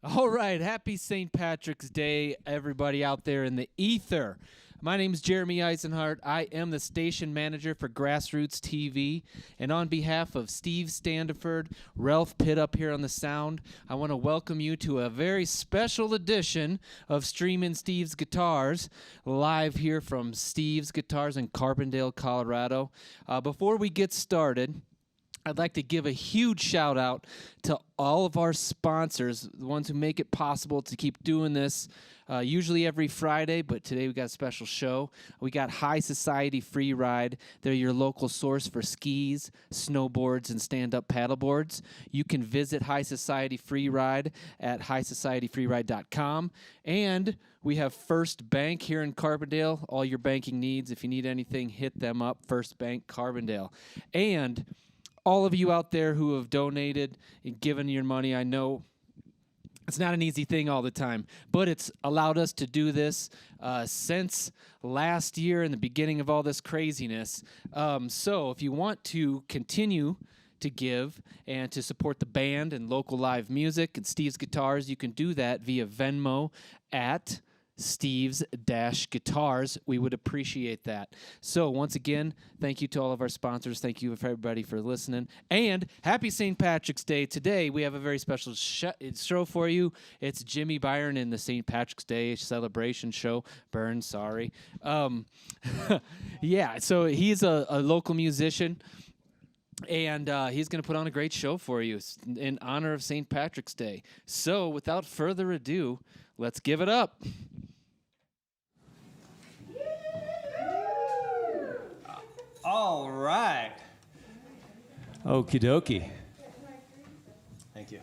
All right, happy St. Patrick's Day, everybody out there in the ether. My name is Jeremy Eisenhart. I am the station manager for GrassRoots TV, and on behalf of Steve Standiford, Ralph Pitt up here on the sound, I want to welcome you to a very special edition of Streamin' Steve's Guitars, live here from Steve's Guitars in Carbondale, Colorado. Before we get started, I'd like to give a huge shout out to all of our sponsors, the ones who make it possible to keep doing this, usually every Friday, but today we got a special show. We got High Society Free Ride. They're your local source for skis, snowboards, and stand-up paddleboards. You can visit High Society Free Ride at highsocietyfreeride.com. And we have First Bank here in Carbondale. All your banking needs, if you need anything, hit them up, First Bank Carbondale. And all of you out there who have donated and given your money, I know it's not an easy thing all the time, but it's allowed us to do this since last year in the beginning of all this craziness. So if you want to continue to give and to support the band and local live music and Steve's Guitars, you can do that via Venmo at Steve's-Guitars. We would appreciate that. So once again, thank you to all of our sponsors. Thank you for everybody for listening. And happy St. Patrick's Day. Today we have a very special show for you. It's Jimmy Byrne in the St. Patrick's Day celebration show. Byrne, sorry. Yeah, so he's a local musician. And he's going to put on a great show for you in honor of St. Patrick's Day. So without further ado, let's give it up. All right. Okie dokie. Thank you.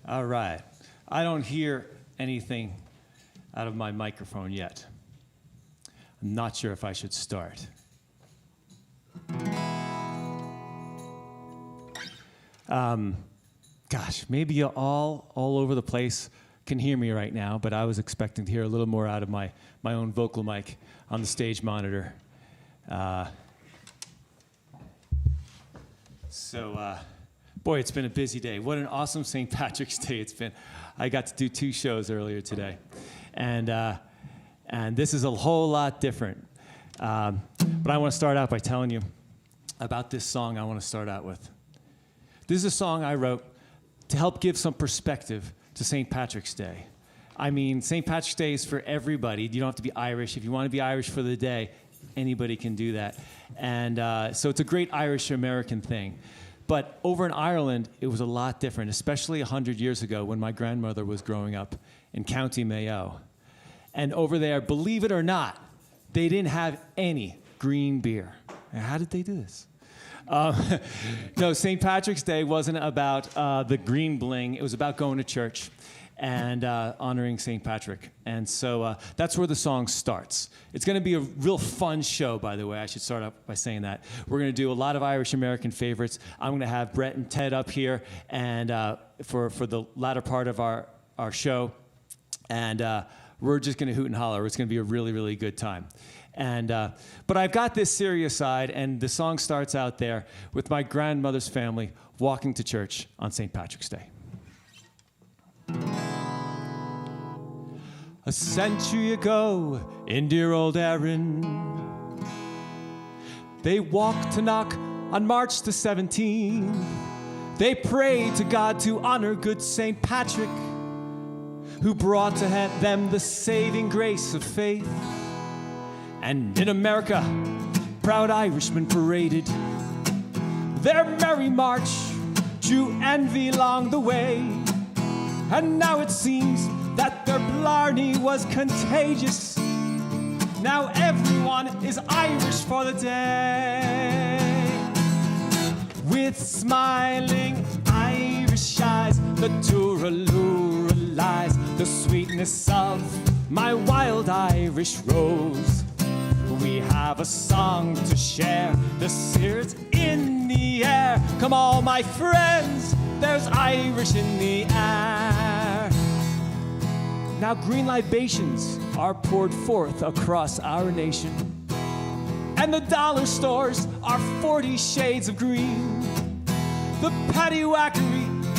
All right. I don't hear anything out of my microphone yet. I'm not sure if I should start. Gosh, maybe you all over the place can hear me right now, but I was expecting to hear a little more out of my own vocal mic on the stage monitor. Boy, it's been a busy day. What an awesome St. Patrick's Day it's been. I got to do 2 shows earlier today, and this is a whole lot different. But I want to start out by telling you about this song I want to start out with. This is a song I wrote to help give some perspective to St. Patrick's Day. I mean, St. Patrick's Day is for everybody. You don't have to be Irish. If you want to be Irish for the day, anybody can do that. And so it's a great Irish-American thing. But over in Ireland, it was a lot different, especially 100 years ago when my grandmother was growing up in County Mayo. And over there, believe it or not, they didn't have any green beer. Now, how did they do this? No, St. Patrick's Day wasn't about the green bling. It was about going to church and honoring St. Patrick. And so that's where the song starts. It's going to be a real fun show, by the way. I should start up by saying that. We're going to do a lot of Irish-American favorites. I'm going to have Brett and Ted up here and for the latter part of our show. And we're just going to hoot and holler. It's going to be a really, really good time. But I've got this serious side, and the song starts out there with my grandmother's family walking to church on St. Patrick's Day. A century ago, in dear old Erin, they walked to knock on March the 17th. They prayed to God to honor good St. Patrick, who brought to them the saving grace of faith. And in America, proud Irishmen paraded their merry march, drew envy along the way. And now it seems that their blarney was contagious. Now everyone is Irish for the day. With smiling Irish eyes, the Tooraloo lies the sweetness of my wild Irish rose. We have a song to share, the spirit's in the air. Come all my friends, there's Irish in the air. Now green libations are poured forth across our nation, and the dollar stores are 40 shades of green. The paddywhackery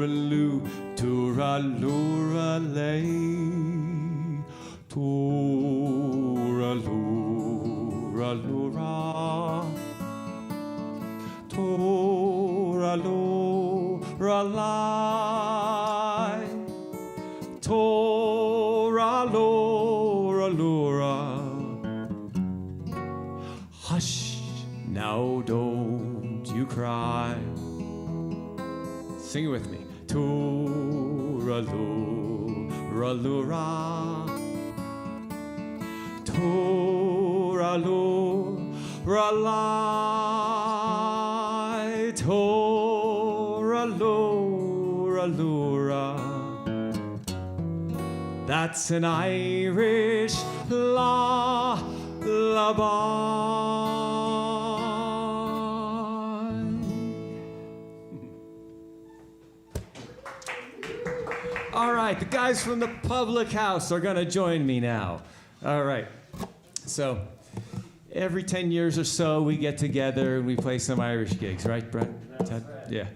tooraloo, tooraloo-ra-lay. Tooraloo-ra-loo-ra. Tooraloo-ra-lay. Tooraloo-ra-loo-ra. Hush, now don't you cry. Sing it with me. Tooraloo-ra-loo-ra. Tooraloo-ra-lay. Tooraloo-ra-loo-ra. That's an Irish lullaby. All right, the guys from the public house are gonna join me now. All right, so every 10 years or so we get together and we play some Irish gigs, right, Brett? Ted? Yeah.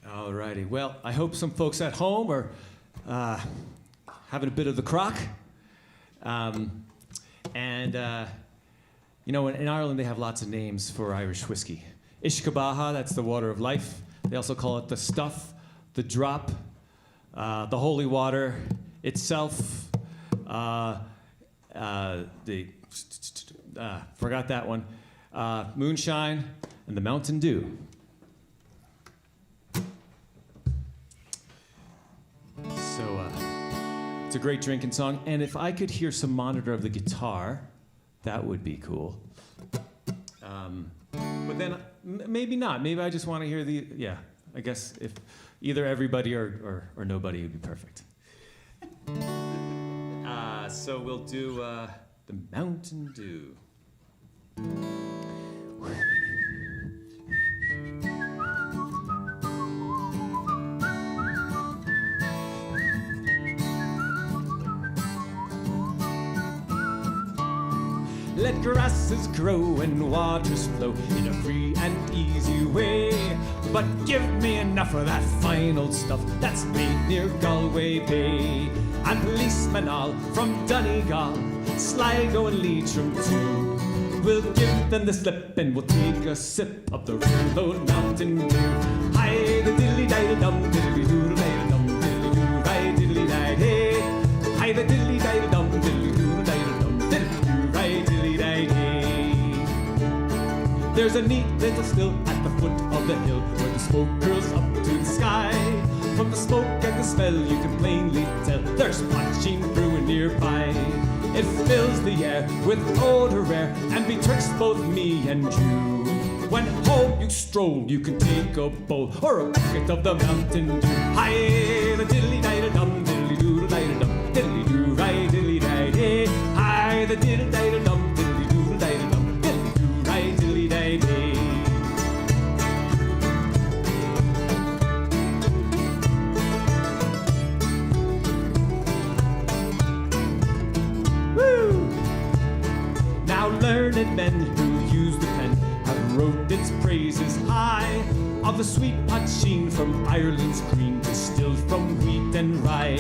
Alrighty, well, I hope some folks at home are having a bit of the crock. You know, in Ireland they have lots of names for Irish whiskey. Ishkabaha, that's the water of life. They also call it the stuff, the drop, the holy water itself, forgot that one, moonshine, and the Mountain Dew. So it's a great drinking song, and if I could hear some monitor of the guitar, that would be cool. But then maybe not. Maybe I just want to hear the, yeah, I guess if either everybody or nobody would be perfect. So we'll do the Mountain Dew. Let grasses grow and waters flow in a free and easy way. But give me enough of that fine old stuff that's made near Galway Bay. And policemen all from Donegal, Sligo and Leitrim too. We'll give them the slip and we'll take a sip of the real old Mountain Dew. Hi, the diddly-di-da-dum, diddly-doo-da-di-da-dum, diddly-doo, right, diddly-di-day. Hi, the diddly-di-da-dum, diddly-doo-da-di-da-dum, diddly-doo, right, diddly-di-day. There's a neat little still at the foot of the hill where the smoke curls up to the sky. From the smoke and the smell you can plainly tell there's punching brewing nearby. It fills the air with odor rare, and betwixt both me and you, when home you stroll, you can take a bowl or a bucket of the Mountain Dew. Hi, the diddly-di-da-dum, diddly-doo-da-di-da-dum, diddly-doo, right, diddly-di-day. Hi, the diddly-di-da-dum, diddly-doo-da-di-da-dum, diddly-doo, right, diddly-di-day. Now learned men who use the pen have wrote its praises high, of the sweet poteen from Ireland's green, distilled from wheat and rye.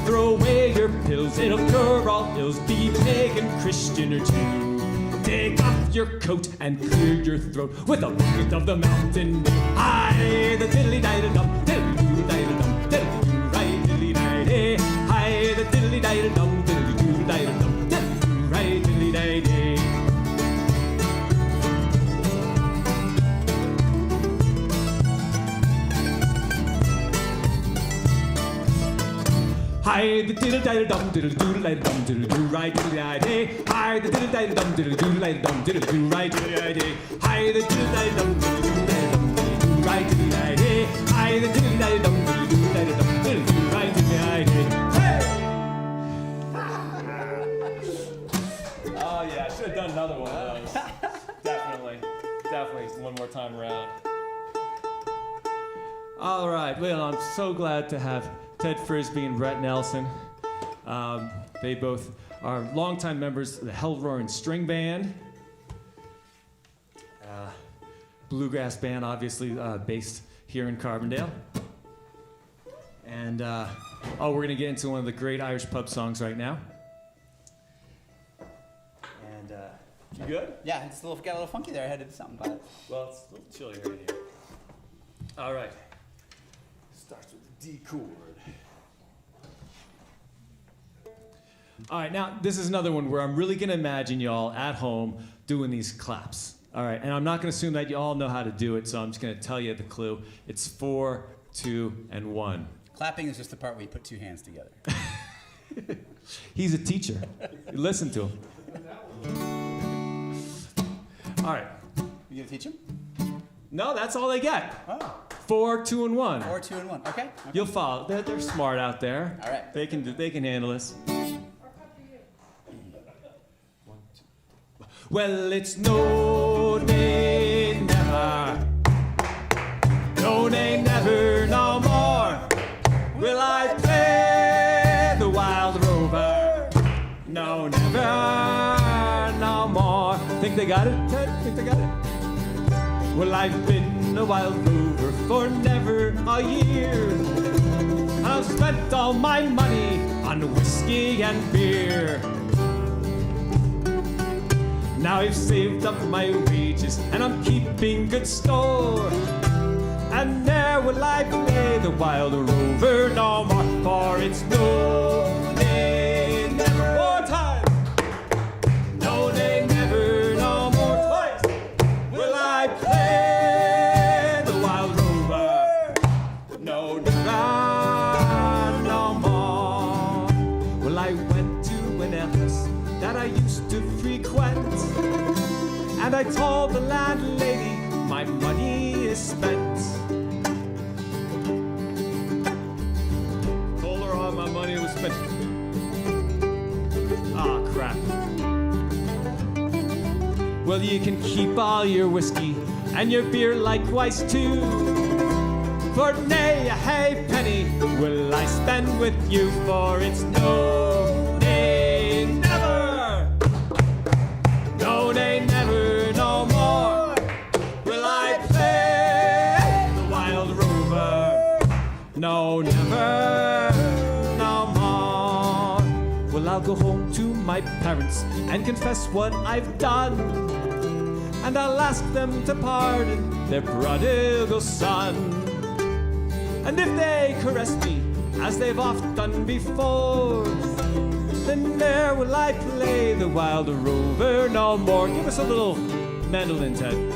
Throw away your pills, it'll cure all ills, be pagan, Christian or Jew. Take off your coat and clear your throat with a bucket of the Mountain Dew. Hi, the diddly-di-da-dum, diddly-doo-da-di-da-dum, diddly-doo, right, diddly-di-day. Hi, the diddly-di-da-dum, diddly-doo-da-di-da-dum, diddly-doo, right, diddly-di-day. Hi, the diddle-di-da-dum, diddle-doo-da-di-dum, diddle-doo, right, diddle-di-day. Hi, the diddle-di-da-dum, diddle-doo-da-di-dum, diddle-doo, right, diddle-di-day. Hi, the diddle-di-da-dum, diddle-doo-da-di-dum, diddle-doo, right, diddle-di-day. Hi, the diddle-di-da-dum, diddle-doo-da-di-dum, diddle-doo, right, diddle-di-day. Hey! Oh yeah, I should have done another one of those. Definitely. definitely one more time around. All right, well, I'm so glad to have Ted Frisbie and Brett Nelson. They both are longtime members of the Hell Roaring String Band. Bluegrass band, obviously based here in Carbondale. And we're going to get into one of the great Irish pub songs right now. And you good? Yeah, it's got a little funky there. I had to do something about it. Well, it's a little chillier in here. All right. Starts with the D chord. All right, now this is another one where I'm really going to imagine y'all at home doing these claps. All right, and I'm not going to assume that you all know how to do it, so I'm just going to tell you the clue. It's 4, 2, and 1. Clapping is just the part where you put two hands together. He's a teacher. Listen to him. All right. You gonna teach him? No, that's all they get. Oh. 4, 2, and 1. 4, 2, and 1. Okay. You'll follow. They're smart out there. All right. They can handle this. Well, it's no day never, no day never, no more will I play the Wild Rover. No, never, no more. Think they got it, Ted? Think they got it? Well, I've been a Wild Rover for never a year. I've spent all my money on whiskey and beer. Now I've saved up my wages and I'm keeping good store. And there will I play the Wild Rover no more, for it's no day never. More time. No day never, no more. Twice. Will I play the Wild Rover? No, never, no more. Well, I went to an office that I used to frequent, and I told the landlady my money is spent. Told her all my money was spent. Ah, crap. Well, you can keep all your whiskey and your beer likewise too. For nay a halfpenny will I spend with you, for it's no day never, no day never, no more will I play the Wild Rover. No, never, no more. Well, I'll go home to my parents and confess what I've done, and I'll ask them to pardon their prodigal son. And if they caress me, as they've oft done before, then there will I play the Wild Rover no more. Give us a little mandolin, Ted.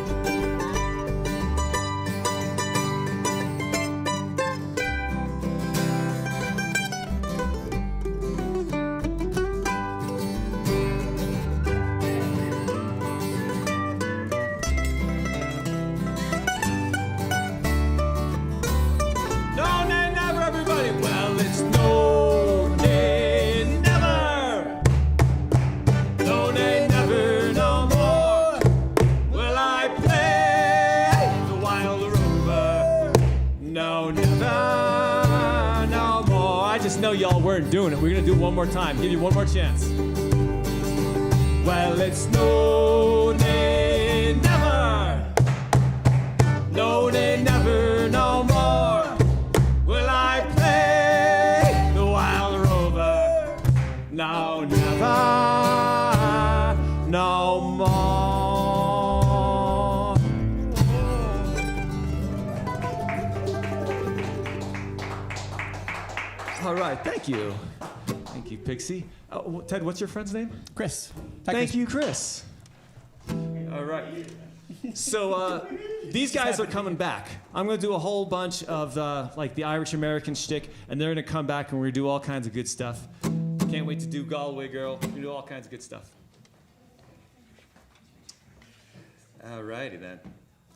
Y'all weren't doing it. We're gonna do it one more time. Give you one more chance. Well, it's no day never, no day never, no more will I play the Wild Rover. No, never, no more. All right, thank you. Thank you, Pixie. Ted, what's your friend's name? Chris. Thank you, Chris. All right. So these guys are coming back. I'm going to do a whole bunch of like the Irish American shtick, and they're going to come back and we're going to do all kinds of good stuff. Can't wait to do Galway Girl. We're going to do all kinds of good stuff. All righty then.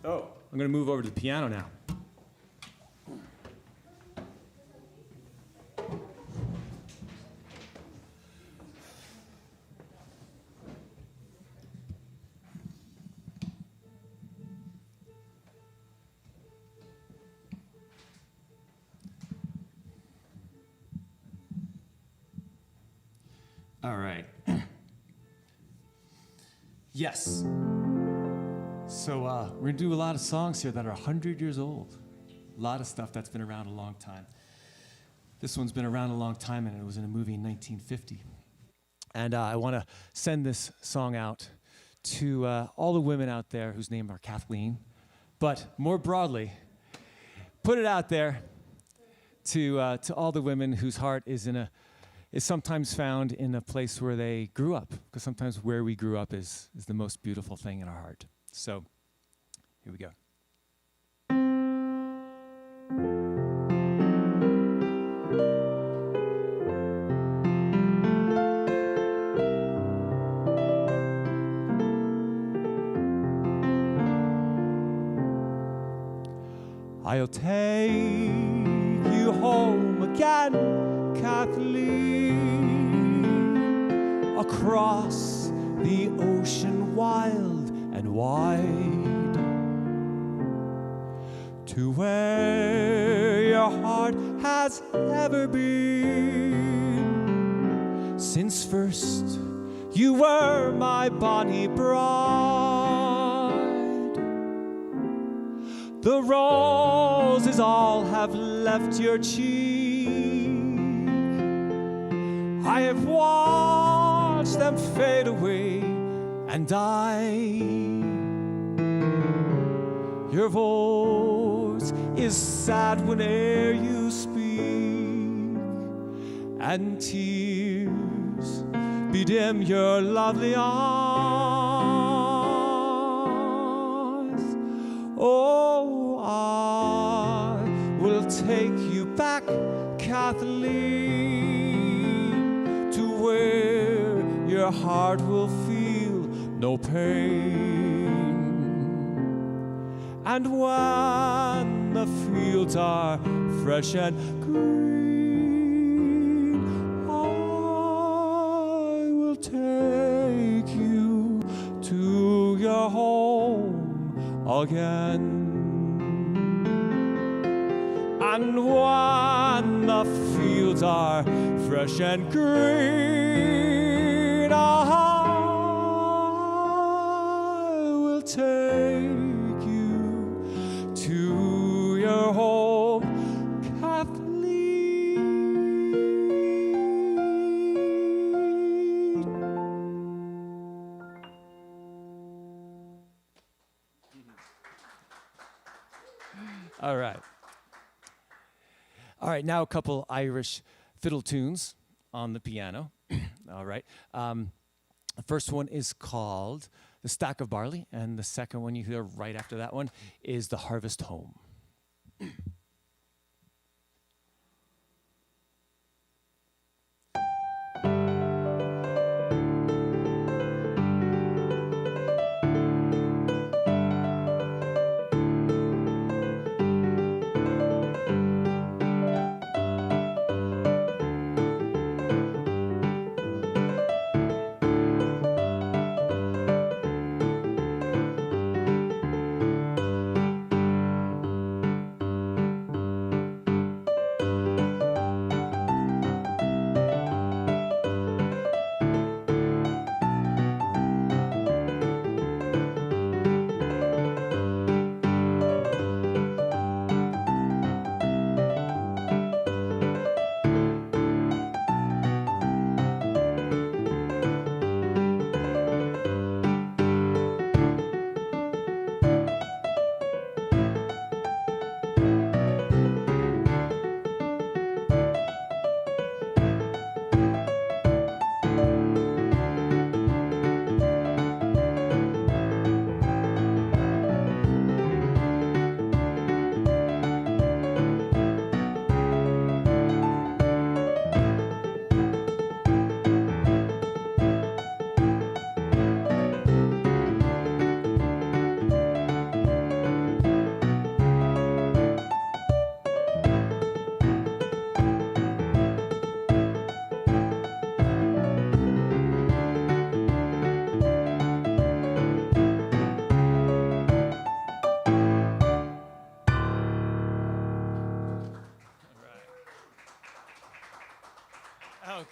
Oh, I'm going to move over to the piano now. Yes. So we're going to do a lot of songs here that are 100 years old. A lot of stuff that's been around a long time. This one's been around a long time, and it was in a movie in 1950. And I want to send this song out to all the women out there whose names are Kathleen. But more broadly, put it out there to all the women whose heart is sometimes found in a place where they grew up. Because sometimes where we grew up is the most beautiful thing in our heart. So here we go. I'll take you home again, Kathleen, across the ocean wild and wide, to where your heart has ever been, since first you were my bonny bride. The roses all have left your cheek. I have watched them fade away and die. Your voice is sad whene'er you speak, and tears bedim your lovely eyes. Oh, I will take you back, Kathleen, to where your heart will feel no pain. And when the fields are fresh and green, I will take you to your home again. And when the fields are fresh and green, I will take you to your home, Kathleen. All right. All right, now a couple Irish fiddle tunes on the piano. All right. The first one is called The Stack of Barley, and the second one you hear right after that one is The Harvest Home.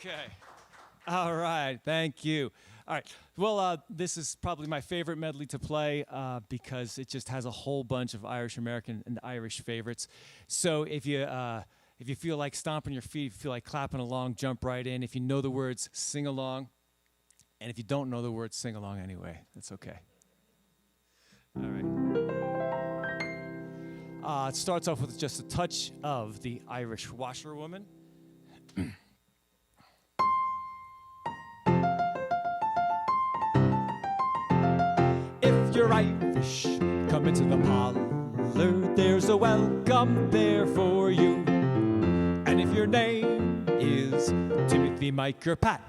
Okay. All right. Thank you. All right. Well, this is probably my favorite medley to play because it just has a whole bunch of Irish American and Irish favorites. So if you feel like stomping your feet, if you feel like clapping along, jump right in. If you know the words, sing along. And if you don't know the words, sing along anyway. That's okay. All right. It starts off with just a touch of the Irish Washerwoman. If you're Irish, come into the parlor. There's a welcome there for you. And if your name is Timothy, Mike, or Pat,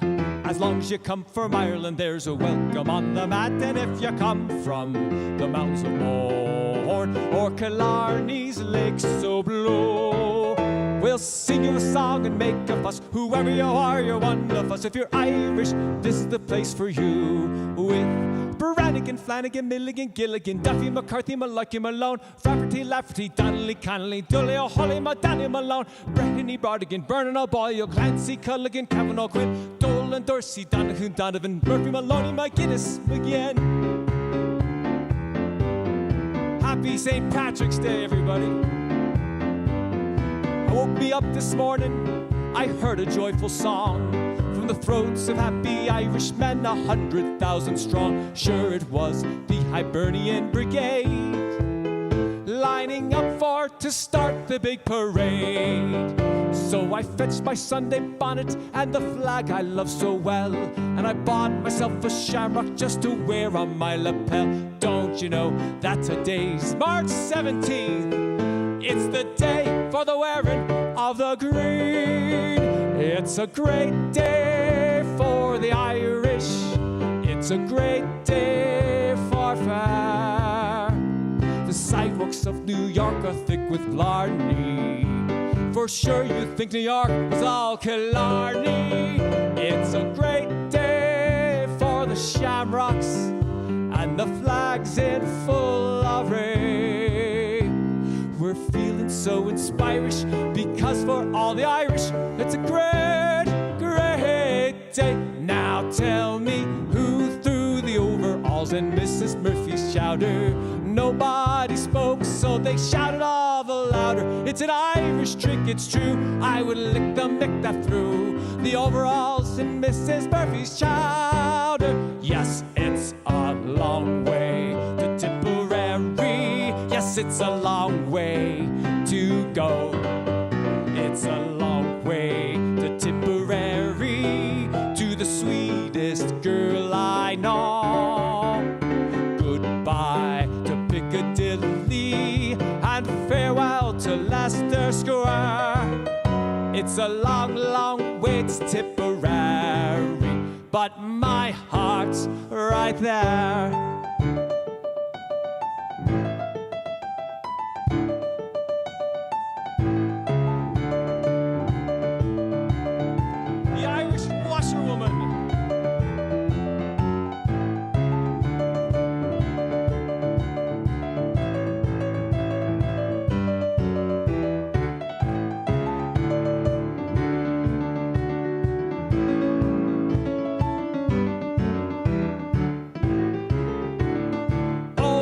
as long as you come from Ireland, there's a welcome on the mat. And if you come from the mountains of Mourne or Killarney's lakes so blue, we'll sing you a song and make a fuss. Whoever you are, you're one of us. If you're Irish, this is the place for you. With Brannigan, Flanagan, Milligan, Gilligan, Duffy, McCarthy, Malarkey, Malone, Rafferty, Lafferty, Donnelly, Connolly, Dooley, O'Holly, Danny Malone, Breheny, Bardigan, Byrne, O'Boyle, Clancy, Culligan, Kavanagh, Quinn, Dolan, Dorsey, Donahue, Donovan, Murphy, Maloney, McGuinness, McGinn. Happy St. Patrick's Day, everybody. Woke me up this morning, I heard a joyful song from the throats of happy Irishmen, 100,000 strong. Sure it was the Hibernian Brigade, lining up to start the big parade. So I fetched my Sunday bonnet and the flag I love so well, and I bought myself a shamrock just to wear on my lapel. Don't you know that today's March 17th? It's the day for the wearing of the green. It's a great day for the Irish. It's a great day for fair. The sidewalks of New York are thick with Blarney. For sure you think New York was all Killarney. It's a great day for the shamrocks and the flags in full array. We're feeling so inspirish because for all the Irish, it's a great, great day. Now tell me who threw the overalls in Mrs. Murphy's chowder? Nobody spoke, so they shouted all the louder. It's an Irish trick, it's true. I would lick the mick that threw the overalls in Mrs. Murphy's chowder. Yes, it's a long way to Tipperary. Yes, it's a long way to go. It's a long way to Tipperary, to the sweetest girl I know. Goodbye to Piccadilly and farewell to Leicester Square. It's a long, long way to Tipperary, but my heart's right there.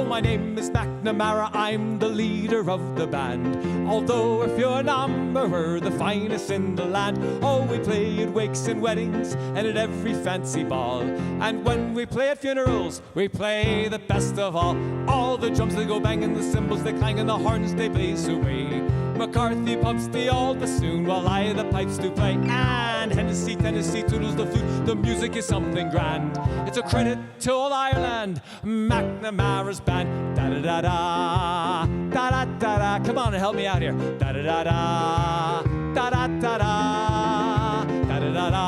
My name is McNamara, I'm the leader of the band. Although if your number, we're the finest in the land. Oh, we play at wakes and weddings and at every fancy ball. And when we play at funerals, we play the best of all. All the drums they go banging, the cymbals they clang, and the horns they blaze away. McCarthy pumps the old bassoon while I the pipes do play. And Hennessy, Tennessee toodles the flute. The music is something grand. It's a credit to all Ireland, McNamara's band. Da da da da, da da da da. Come on and help me out here. Da da da da, da da da da, da da da da,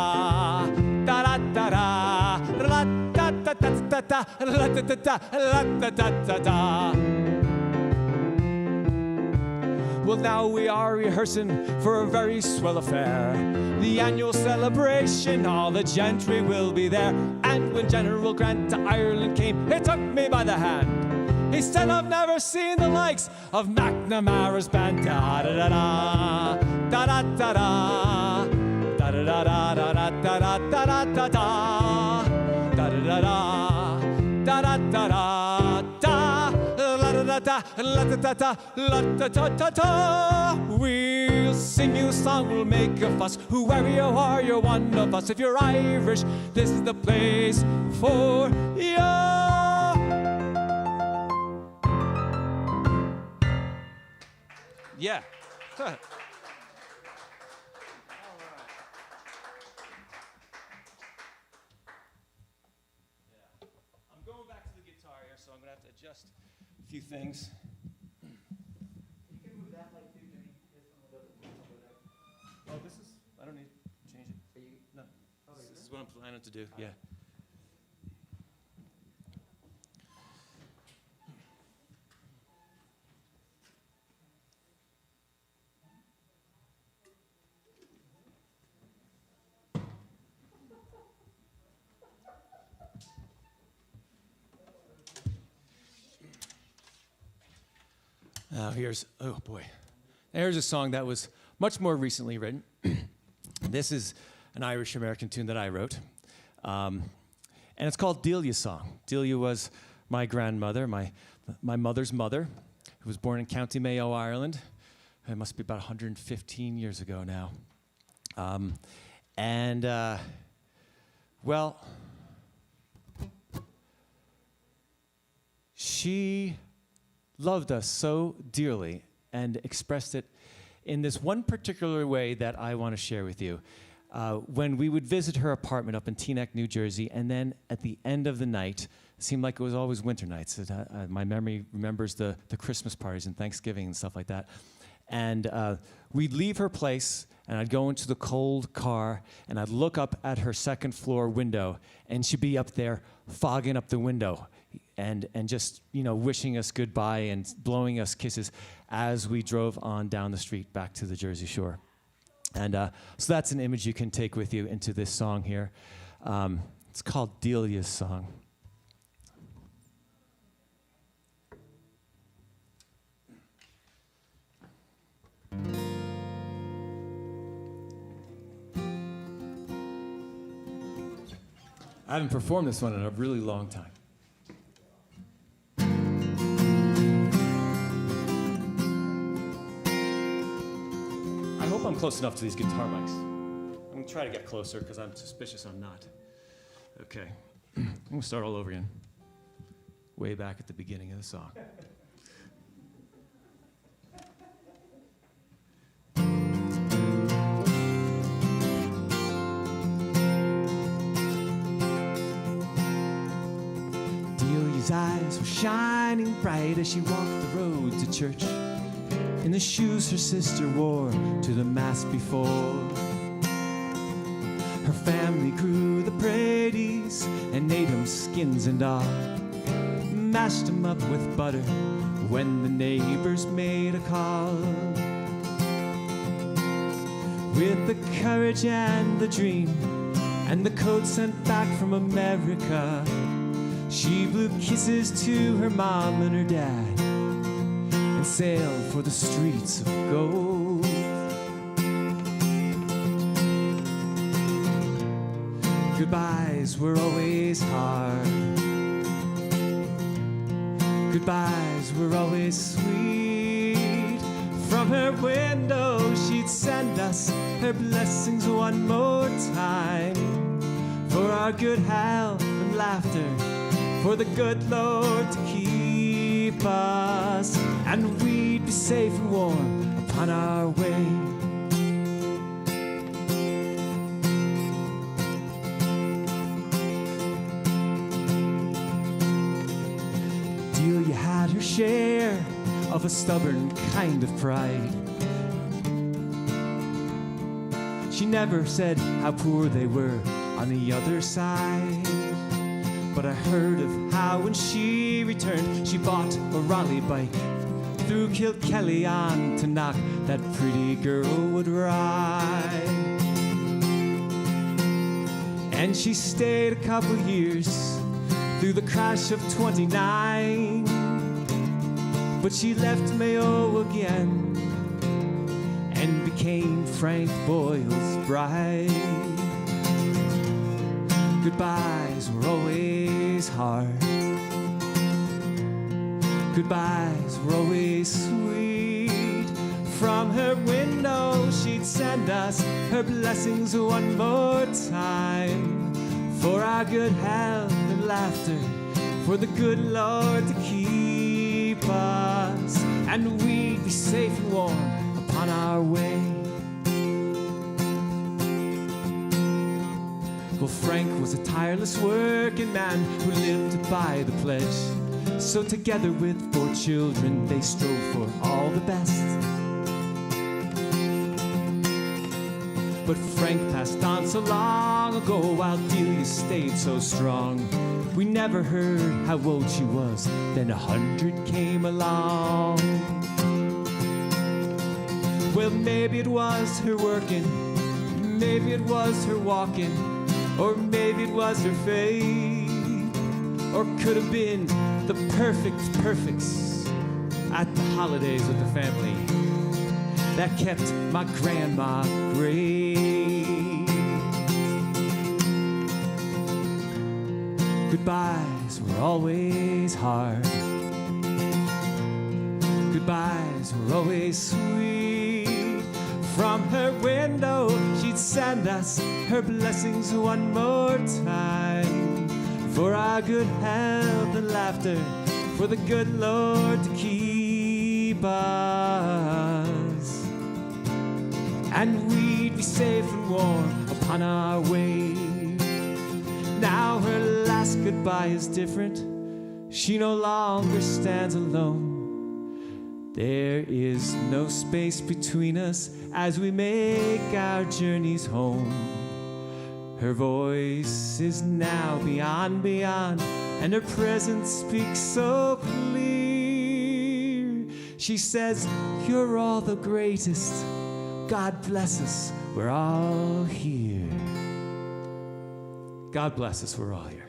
da da da da, da da da da da da da da da. Well, now we are rehearsing for a very swell affair. The annual celebration, all the gentry will be there. And when General Grant to Ireland came, he took me by the hand. He said, I've never seen the likes of McNamara's band. Da da da da, da da da da, da da da da da da da da da da da. Da da da da da da da la da da da la da da da la da da da da. We'll sing you a song, we'll make a fuss. Whoever you are, you're one of us. If you're Irish, this is the place for you. Yeah. I'm going back to the guitar here, so I'm going to have to adjust a few things. You can move that like too, Jimmy. Oh, this is, I don't need to change it. No. This is what I'm planning to do, yeah. Here's a song that was much more recently written. This is an Irish American tune that I wrote. And it's called Delia's Song. Delia was my grandmother, my mother's mother, who was born in County Mayo, Ireland. It must be about 115 years ago now. Well, she loved us so dearly and expressed it in this one particular way that I want to share with you. When we would visit her apartment up in Teaneck, New Jersey, and then at the end of the night, it seemed like it was always winter nights. My memory remembers the Christmas parties and Thanksgiving and stuff like that. And we'd leave her place, and I'd go into the cold car, and I'd look up at her second floor window, and she'd be up there fogging up the window and just, wishing us goodbye and blowing us kisses as we drove on down the street back to the Jersey Shore. And so that's an image you can take with you into this song here. It's called Delia's Song. I haven't performed this one in a really long time. I hope I'm close enough to these guitar mics. I'm going to try to get closer because I'm suspicious I'm not. Okay. I'm going to start all over again. Way back at the beginning of the song. Delia's eyes were shining bright as she walked the road to church, in the shoes her sister wore to the mass before. Her family grew the praties and ate 'em skins and all, mashed 'em up with butter when the neighbors made a call. With the courage and the dream and the coat sent back from America, she blew kisses to her mom and her dad and sailed for the streets of gold. Goodbyes were always hard. Goodbyes were always sweet. From her window she'd send us her blessings one more time, for our good health and laughter, for the good Lord to keep us, and we'd be safe and warm upon our way. Delia had her share of a stubborn kind of pride. She never said how poor they were on the other side, but I heard of how when she returned, she bought a Raleigh bike, through Kilkelly on to Knock, that pretty girl would ride. And she stayed a couple years through the crash of '29, but she left Mayo again and became Frank Boyles' bride. Goodbyes were always hard. Goodbyes were always sweet. From her window she'd send us her blessings one more time. For our good health and laughter, for the good Lord to keep us, and we'd be safe and warm upon our way. Well, Frank was a tireless working man who lived by the pledge. So together with 4 children, they strove for all the best. But Frank passed on so long ago, while Delia stayed so strong. We never heard how old she was, then 100 came along. Well, maybe it was her working, maybe it was her walking, or maybe it was her fate, or could have been the perfects at the holidays with the family that kept my grandma great. Goodbyes were always hard. Goodbyes were always sweet. From her window she'd send us her blessings one more time. For our good health and laughter, for the good Lord to keep us, and we'd be safe and warm upon our way. Now her last goodbye is different. She no longer stands alone. There is no space between us as we make our journeys home. Her voice is now beyond, and her presence speaks so clear. She says, "You're all the greatest. God bless us, we're all here." God bless us, we're all here.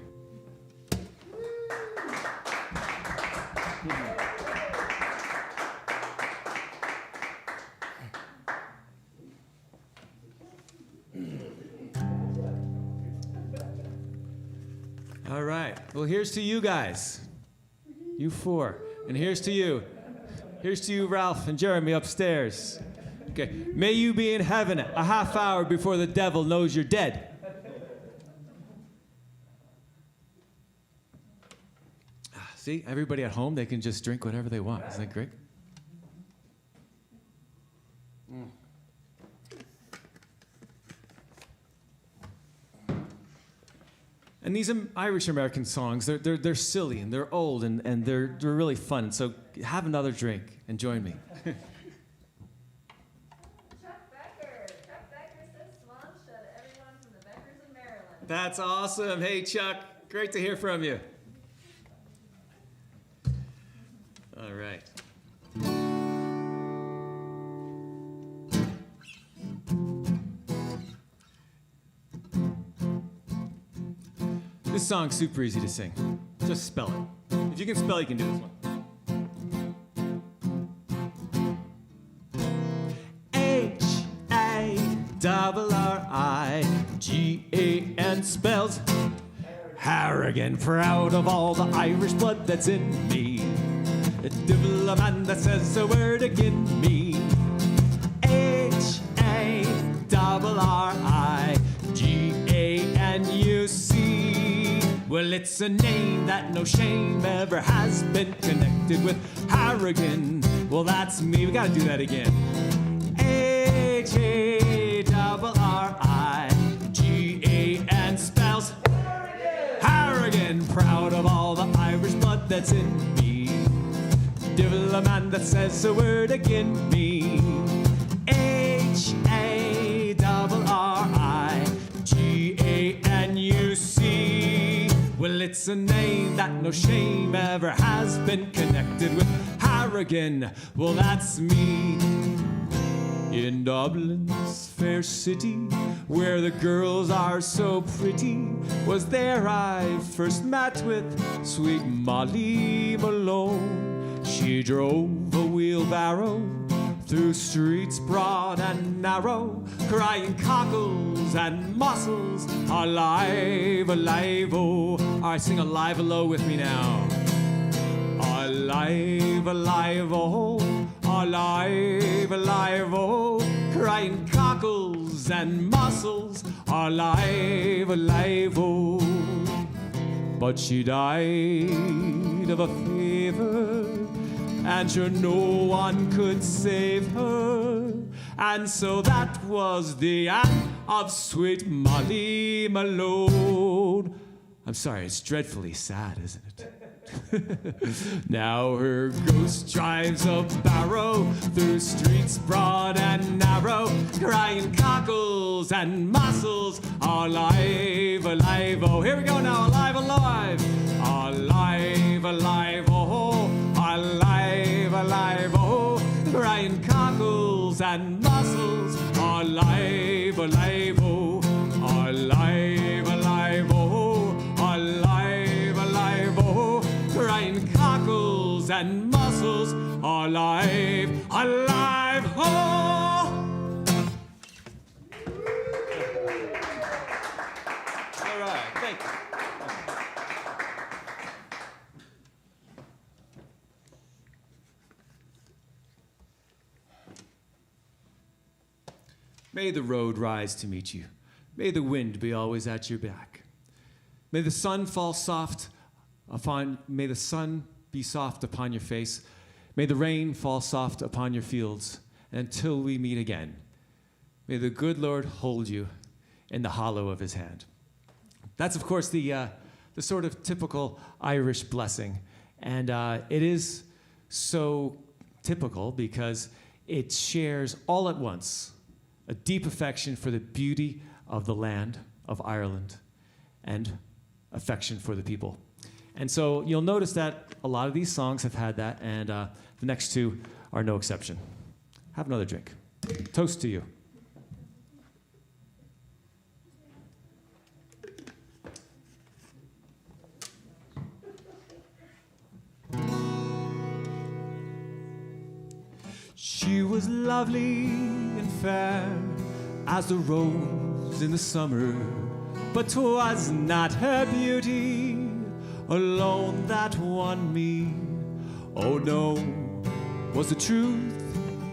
All right. Well, here's to you guys. You 4. And here's to you. Here's to you, Ralph and Jeremy upstairs. Okay. May you be in heaven a half hour before the devil knows you're dead. See, everybody at home, they can just drink whatever they want. Isn't that great? And these Irish American songs, they're silly and they're old and they're really fun. So have another drink and join me. Chuck Becker says Swan show to everyone from the Beckers in Maryland. That's awesome. Hey, Chuck. Great to hear from you. All right. This song's super easy to sing. Just spell it. If you can spell, you can do this one. Harrigan spells Harrigan, proud of all the Irish blood that's in me. A devil a man that says a word agin me. Harriganuc. Well, it's a name that no shame ever has been connected with. Harrigan, well, that's me. We gotta do that again. Harrigan spells Harrigan, proud of all the Irish blood that's in me. Devil a man that says a word agin me. Harriganuc. Well, it's a name that no shame ever has been connected with. Harrigan, well, that's me. In Dublin's fair city, where the girls are so pretty, was there I first met with sweet Molly Malone. She drove a wheelbarrow through streets broad and narrow, crying cockles and mussels, alive, alive, oh. All right, sing alive, hello with me now. Alive, alive, oh, alive, alive, oh, crying cockles and mussels, alive, alive, oh. But she died of a fever, and sure no one could save her. And so that was the end of sweet Molly Malone. I'm sorry, it's dreadfully sad, isn't it? Now her ghost drives a barrow through streets broad and narrow, crying cockles and mussels, alive, alive, oh. Here we go now, alive, alive, alive, alive, oh, alive, alive, oh, crying cockles and mussels, alive, alive, oh, alive, alive, oh, alive, alive, oh, crying cockles and mussels, alive, alive, oh. All right, thank you. May the road rise to meet you. May the wind be always at your back. May the sun fall soft may the sun be soft upon your face. May the rain fall soft upon your fields. And until we meet again, may the good Lord hold you in the hollow of his hand. That's, of course, the sort of typical Irish blessing. And it is so typical because it shares all at once a deep affection for the beauty of the land of Ireland and affection for the people. And so you'll notice that a lot of these songs have had that, and the next two are no exception. Have another drink. Toast to you. She was lovely and fair as the rose in the summer, but 'twas not her beauty alone that won me. Oh no, was the truth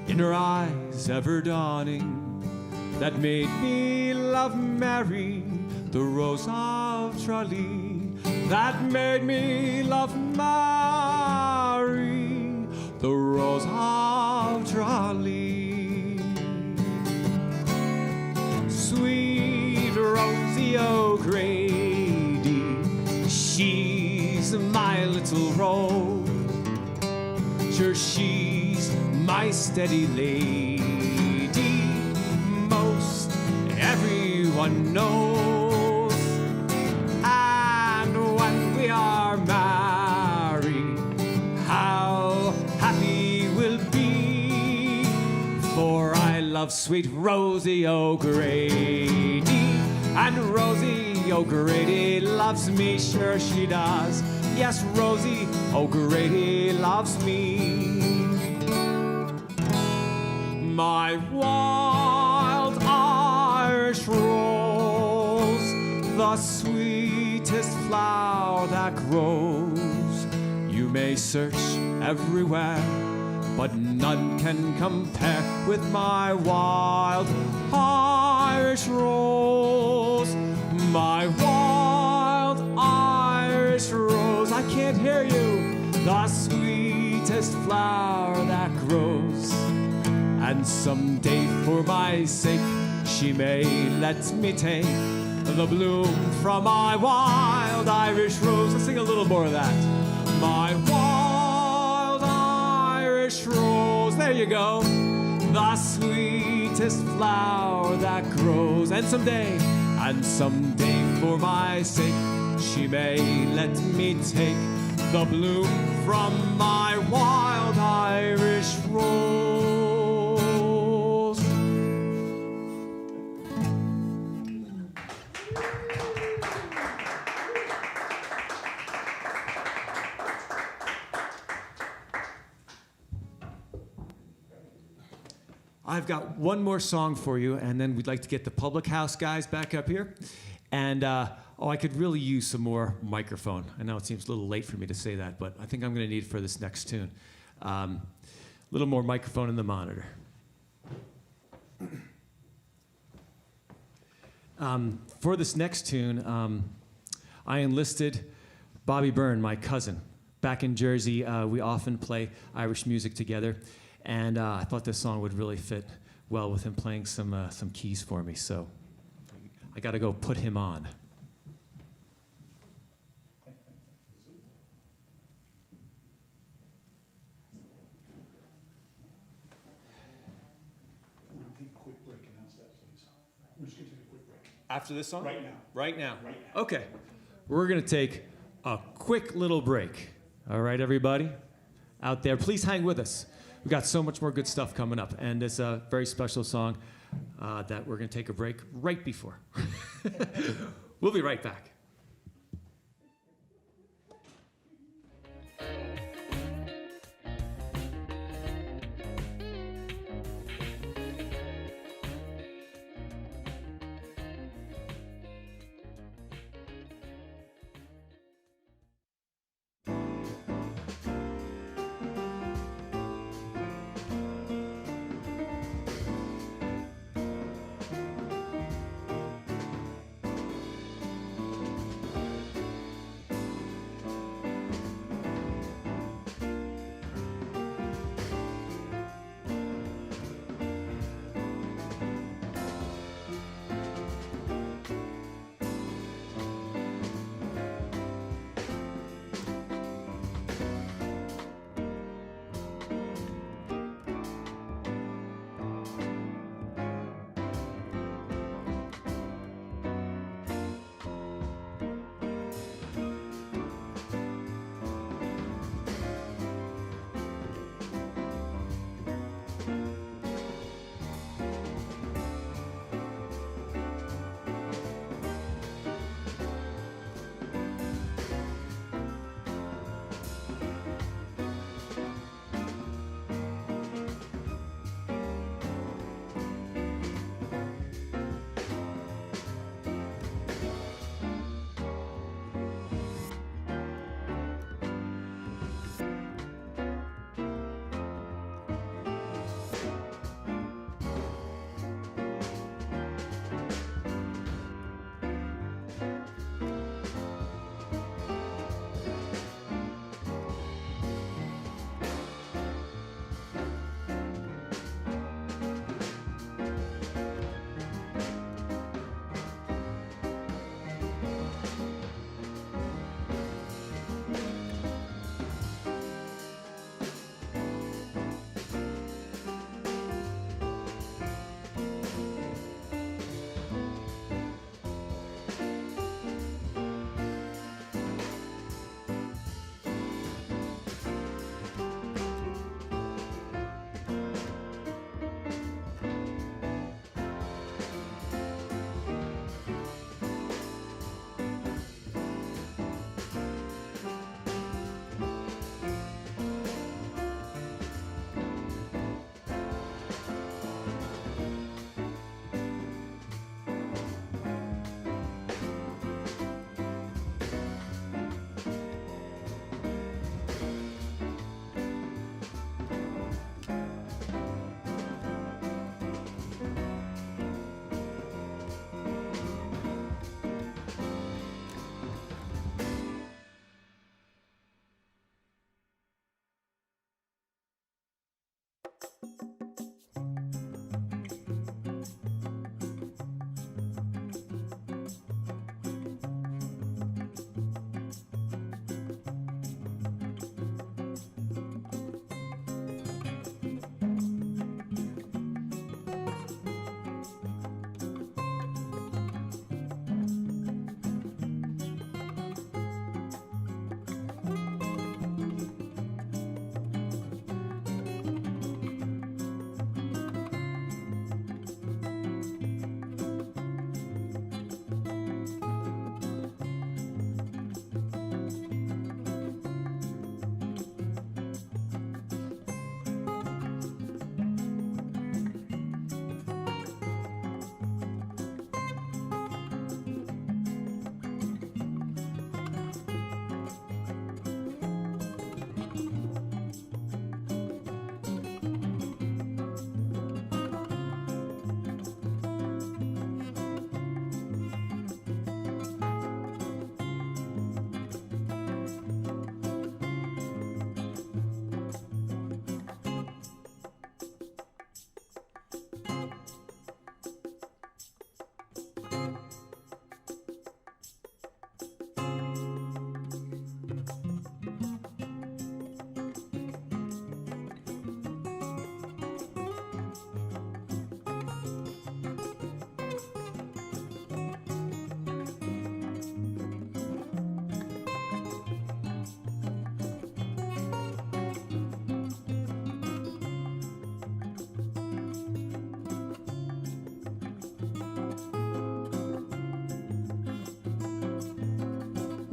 in her eyes ever dawning that made me love Mary, the rose of Tralee, that made me love Mary, the rose of Tralee. Sweet Rosie O'Grady, she's my little rose. Sure, she's my steady lady, most everyone knows. And when we are married, how happy we'll be, for I love sweet Rosie O'Grady, and Rosie O'Grady loves me, sure she does. Yes, Rosie O'Grady loves me. My wild Irish rose, the sweetest flower that grows. You may search everywhere, but none can compare with my wild Irish rose. My wild Irish rose, I can't hear you, the sweetest flower that grows. And someday for my sake, she may let me take the bloom from my wild Irish rose. Let's sing a little more of that. My wild Irish rose, there you go, the sweetest flower that grows. And someday for my sake, she may let me take the bloom from my wild Irish rose. I've got one more song for you, and then we'd like to get the Public House guys back up here. And, I could really use some more microphone. I know it seems a little late for me to say that, but I think I'm going to need it for this next tune. A little more microphone in the monitor. For this next tune, I enlisted Bobby Byrne, my cousin. Back in Jersey, we often play Irish music together, and I thought this song would really fit well with him playing some keys for me, so I got to go put him on. After this song? Right now. Right now? Right now. Okay. We're going to take a quick little break. All right, everybody out there, please hang with us. We've got so much more good stuff coming up, and it's a very special song that we're going to take a break right before. We'll be right back.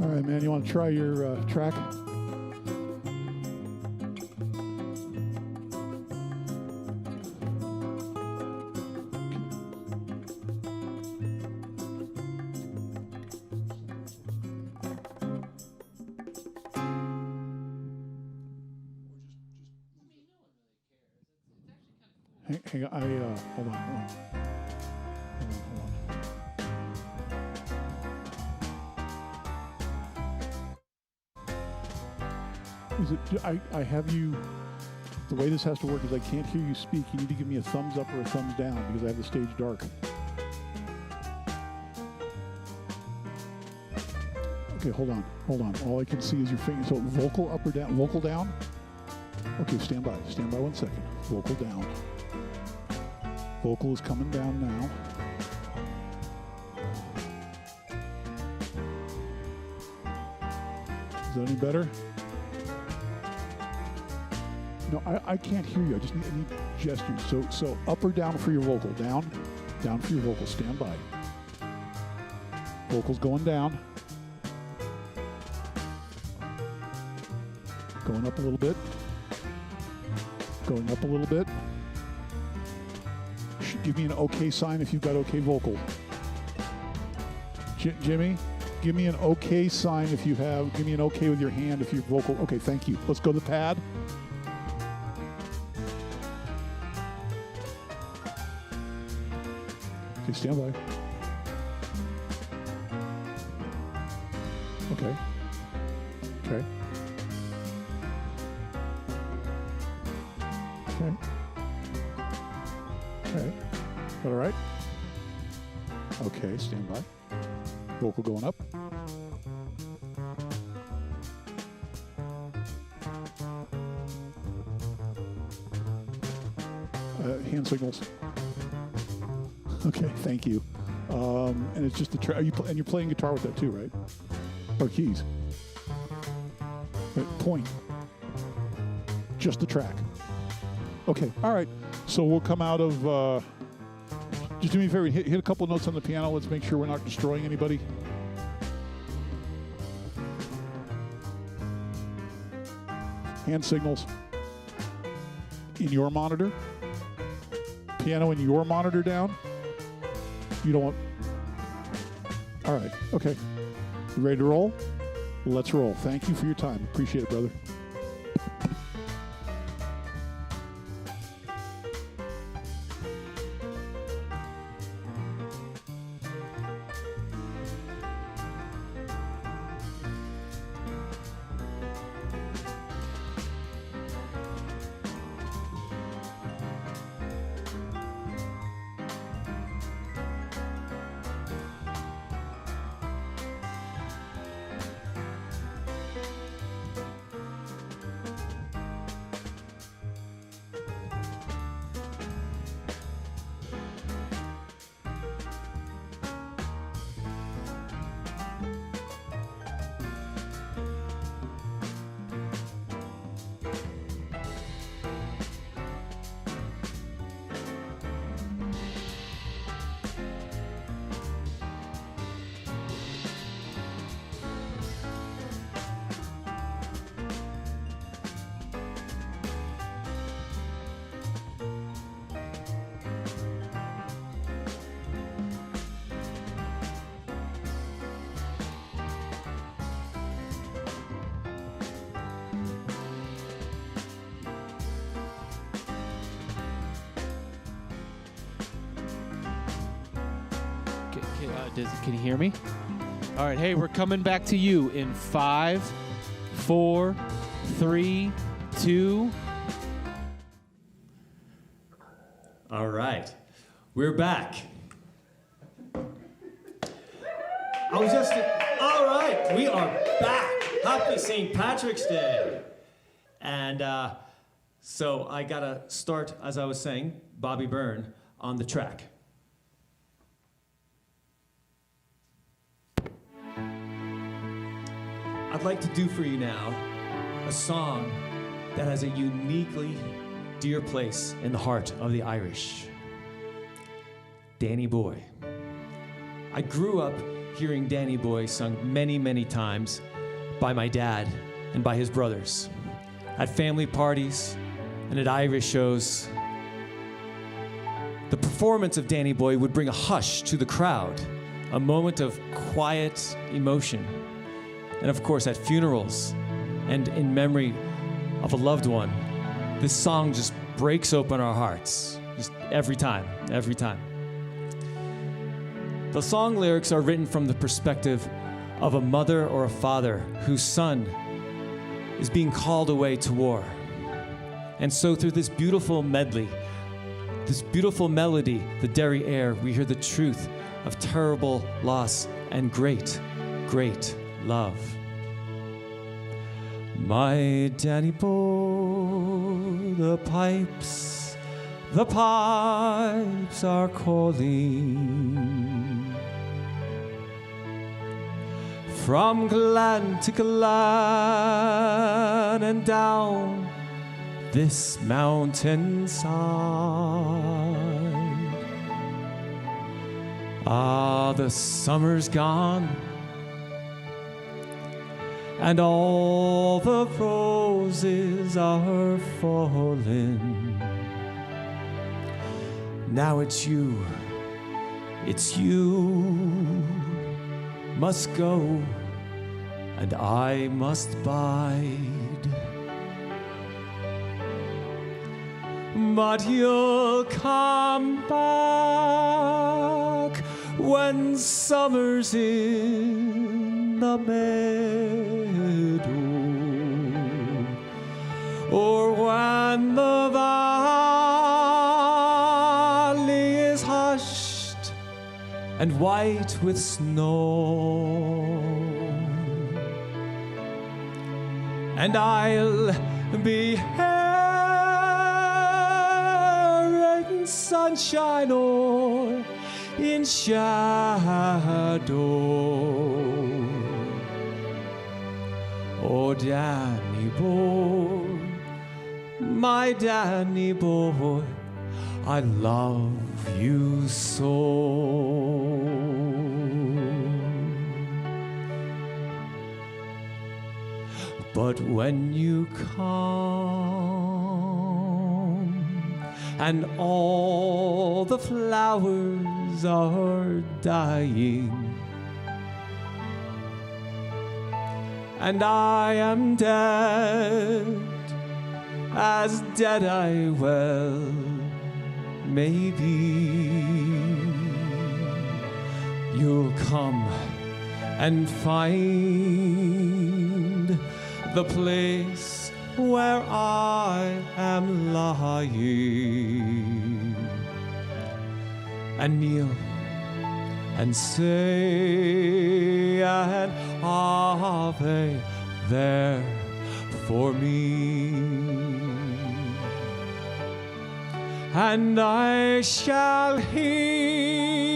All right, man, you want to try your track? Hang on, hold on. Is it? I have you. The way this has to work is I can't hear you speak. You need to give me a thumbs up or a thumbs down because I have the stage dark. Okay, hold on. All I can see is your finger. So vocal up or down? Vocal down. Okay, stand by. Stand by 1 second. Vocal down. Vocal is coming down now. Is that any better? No, I can't hear you. I need gestures. So up or down for your vocal. Down for your vocal. Stand by. Vocal's going down. Going up a little bit. Going up a little bit. Give me an okay sign if you've got okay vocal. Jimmy, give me an okay sign if you have. Give me an okay with your hand if you're vocal. Okay, thank you. Let's go to the pad. Okay, stand by. Okay. Okay. Okay. Okay. That all right? Okay, stand by. Vocal going up. Hand signals. Okay, thank you. And it's just the and you're playing guitar with that too, right? Or keys. Point. Just the track. Okay, all right. So we'll come out of, just do me a favor, hit a couple notes on the piano. Let's make sure we're not destroying anybody. Hand signals in your monitor. Piano in your monitor down. You don't want, all right, okay. You ready to roll? Let's roll. Thank you for your time. Appreciate it, brother. Can you hear me? All right, hey, we're coming back to you in 5, 4, 3, 2. All right, we're back. All right, we are back. Happy St. Patrick's Day. And so I gotta start, as I was saying, Bobby Byrne on the track. I'd like to do for you now a song that has a uniquely dear place in the heart of the Irish. Danny Boy. I grew up hearing Danny Boy sung many, many times by my dad and by his brothers at family parties and at Irish shows. The performance of Danny Boy would bring a hush to the crowd, a moment of quiet emotion. And of course, at funerals and in memory of a loved one, this song just breaks open our hearts, just every time, every time. The song lyrics are written from the perspective of a mother or a father whose son is being called away to war. And so through this beautiful medley, this beautiful melody, the Derry air, we hear the truth of terrible loss and great, great love. My Danny boy, the pipes are calling. From glen to glen and down this mountainside. Ah, the summer's gone, and all the roses are falling. Now it's you must go, and I must bide. But you'll come back when summer's in the meadow, or when the valley is hushed and white with snow, and I'll be here in sunshine or in shadow. Oh, Danny boy, my Danny boy, I love you so. But when you come and all the flowers are dying, and I am dead, as dead I well may be, you'll come and find the place where I am lying, and kneel and say an Ave there for me, and I shall hear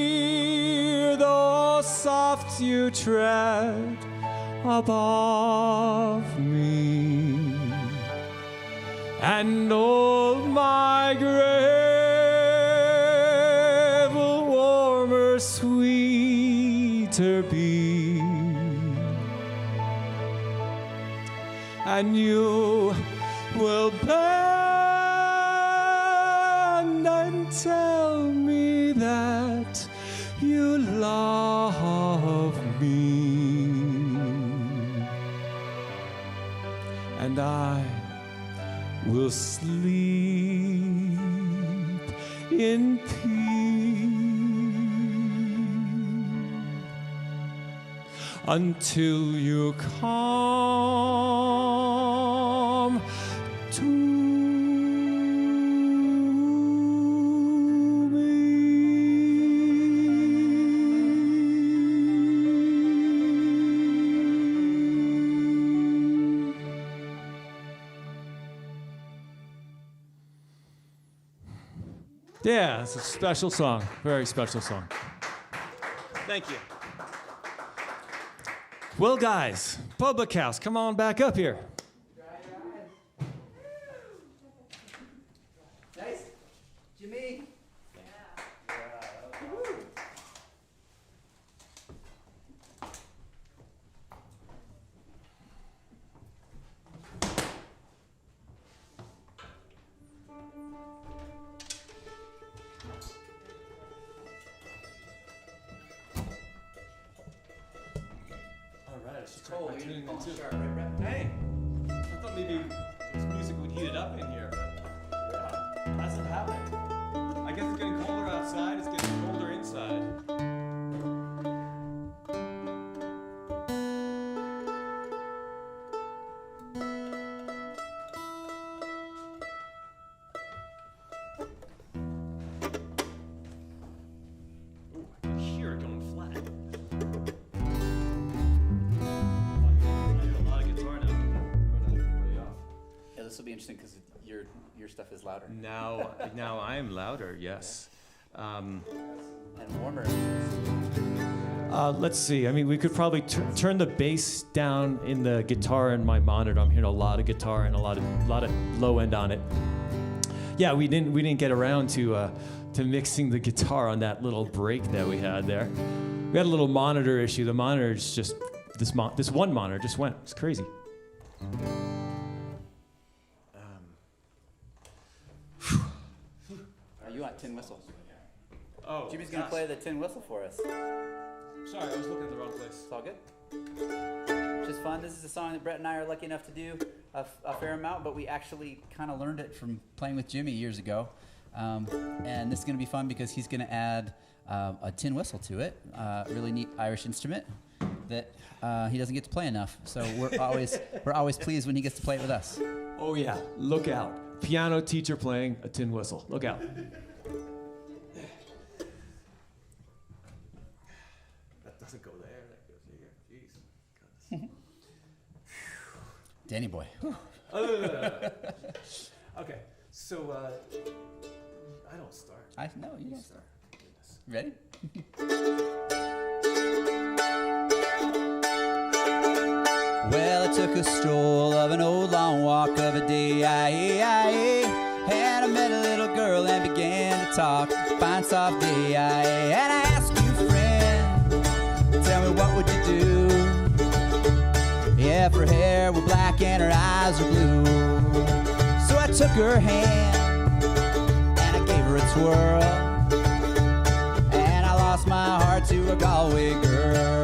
the soft you tread above me, and all my grave will warmer, sweeter be, and you will bend and tell me that you love me, and I will sleep in peace until you come to me. Yeah, it's a special song, very special song. Thank you. Well, guys, Public House, come on back up here. Nice. Jimmy. turn my tuning on too. Hey, I thought maybe this music would heat it up in here, but yeah, hasn't happened. I guess it's getting colder outside. It's getting colder inside. Ooh, I can hear it going flat. I hear a lot of guitar now. Oh, no, really off. Yeah, this will be interesting because your stuff is louder Now I am louder. Yes. and warmer. Let's see. I mean, we could probably turn the bass down in the guitar in my monitor. I'm hearing a lot of guitar and a lot of low end on it. Yeah, we didn't get around to mixing the guitar on that little break that we had there. We had a little monitor issue. The monitor's just this one monitor just went. It's crazy. Are you on tin whistle? Oh, Jimmy's gonna play the tin whistle for us. Sorry, I was looking at the wrong place. It's all good. Which is fun. This is a song that Brett and I are lucky enough to do a fair amount, but we actually kind of learned it from playing with Jimmy years ago. And this is going to be fun because he's going to add a tin whistle to it, really neat Irish instrument that he doesn't get to play enough. So we're always pleased when he gets to play it with us. Oh yeah, look out. Piano teacher playing a tin whistle. Look out. That doesn't go there, that goes here. Jeez. Danny boy. Okay, so I don't start. No, you don't start. Goodness. Ready? Well, I took a stroll of an old long walk of a day, and I met a little girl and began to talk. Fine soft day, and I asked you, friend, tell me what would you do if her hair were black and her eyes were blue? So I took her hand and I gave her a twirl, and I lost my heart to a Galway girl.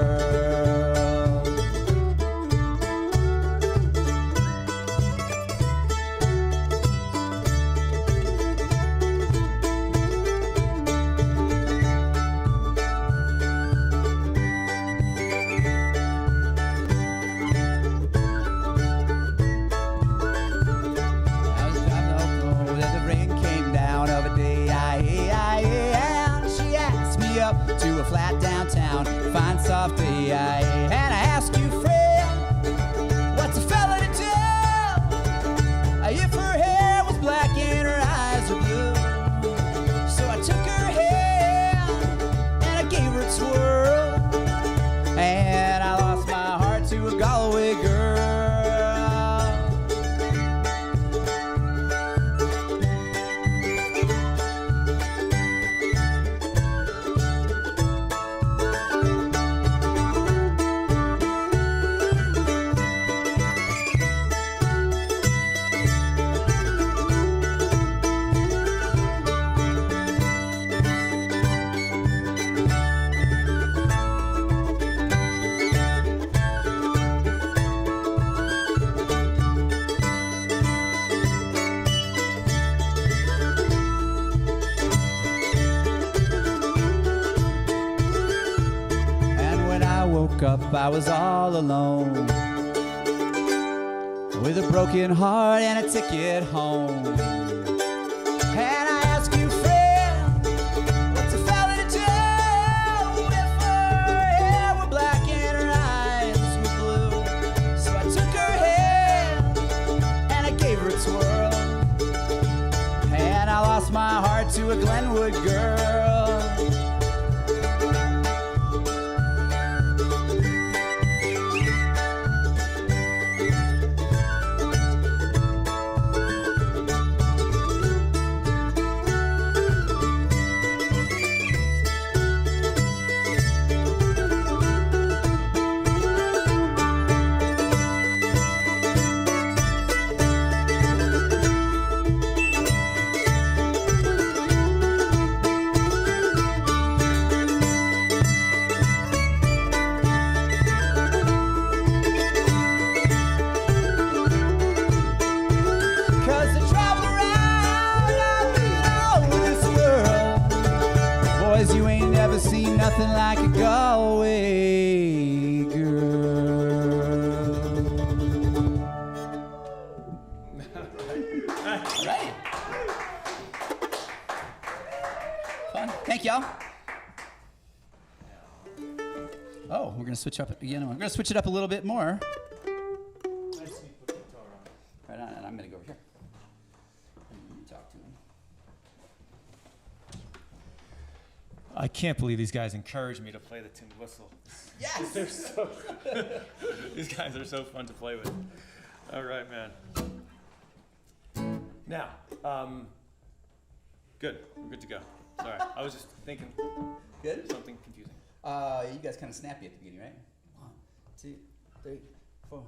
To a flat downtown, fine soft day, and I asked you, friend, what's a fella to do if her hair was black and her eyes were blue? So I took her hand and I gave her a twirl, and I lost my heart to a Galway girl. Up, I was all alone with a broken heart and a ticket home. And I asked you, friend, what's a fella to do if her hair were black and her eyes were blue? So I took her hand and I gave her a twirl, and I lost my heart to a Glenwood girl. nothing like a Galway girl. All right. Fun. Thank y'all. Oh, we're gonna switch up again. We're gonna switch it up a little bit more. Right on, and I'm gonna go over here. And talk to him. I can't believe these guys encouraged me to play the tin whistle. Yes. They're so these guys are so fun to play with. All right, man. Now, good. We're good to go. Sorry, I was just thinking Good. something confusing. You guys kind of snappy at the beginning, right? 1, 2, 3, 4.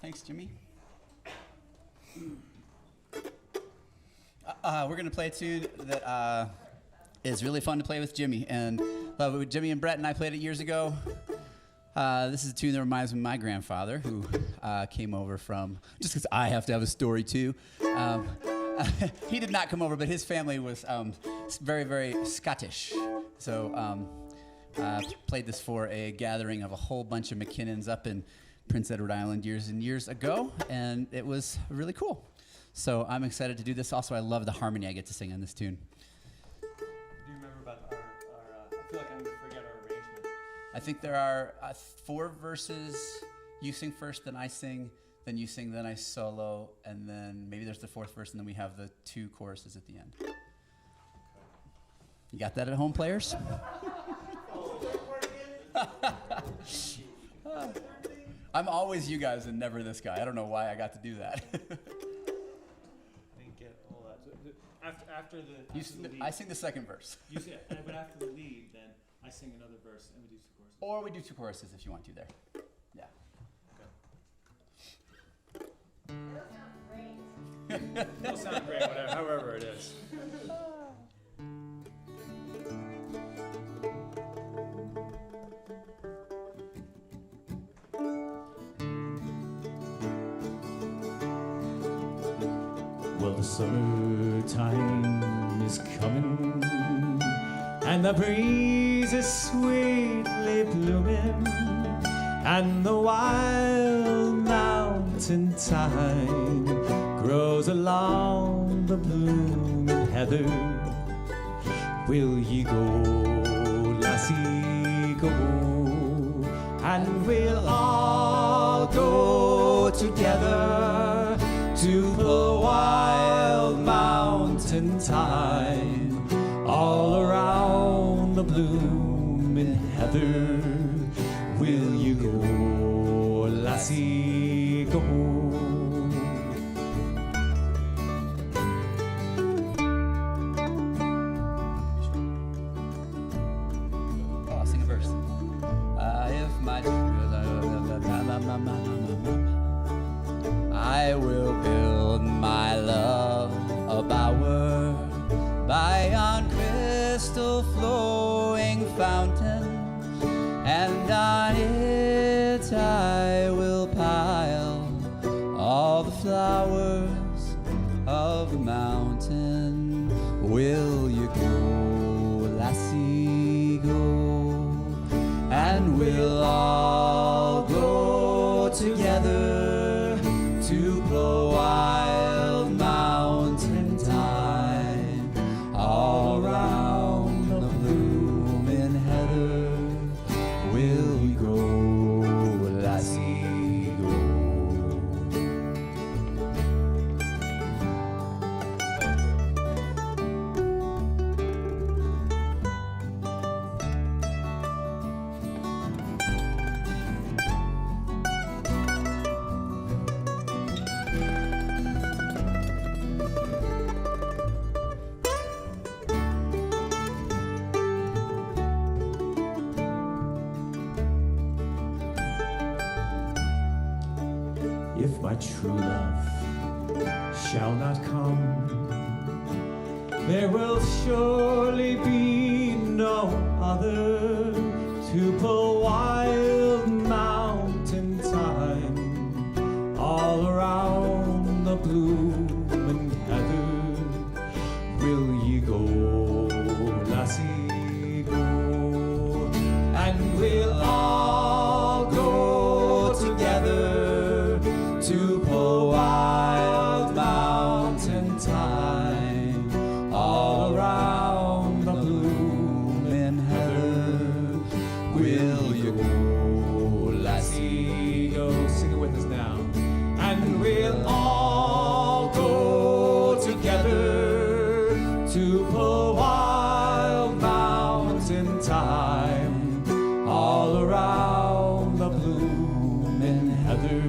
Thanks, Jimmy. We're going to play a tune that is really fun to play with Jimmy. And Jimmy and Brett and I played it years ago. This is a tune that reminds me of my grandfather, who came over from, just because I have to have a story too. He did not come over, but his family was very, very Scottish. So played this for a gathering of a whole bunch of McKinnons up in Prince Edward Island years and years ago, and it was really cool. So I'm excited to do this. Also, I love the harmony I get to sing on this tune. Do you remember about our I feel like I'm going to forget our arrangement. I think there are 4 verses. You sing first, then I sing, then you sing, then I solo, and then maybe there's the 4th verse, and then we have the 2 choruses at the end. Okay. You got that at home, players? I'm always you guys and never this guy. I don't know why I got to do that. I didn't get all that. After the lead, I sing the 2nd verse. You sing, but after the lead, then I sing another verse and we do 2 choruses. Or we do 2 choruses if you want to there. Yeah. Okay. It'll sound great, whatever, however it is. the summertime is coming, and the breeze is sweetly blooming, and the wild mountain thyme grows along the blooming heather. Will ye go, lassie, go? And we'll all go together to the wild mountain thyme, all around the blooming heather. Will you go, lassie, go? Oh, sing a verse. If my I will build my love a bower by yon crystal flowing fountain, and on it I will pile all the flowers of the mountain. Will you go, lassie, go? And we'll all go together to the wild mountain thyme, all around the blooming heather. Will you go, lassie, go? If my true love shall not come, there will surely be no other to pull wild mountain thyme all around the blooming heather. Will ye go, lassie, go? And we'll all go together to pull wild mountain thyme all around the blooming heather. Will you go, lassie, go? Sing it with us now. And we'll all go together to pull wild mountain thyme all around the blooming heather.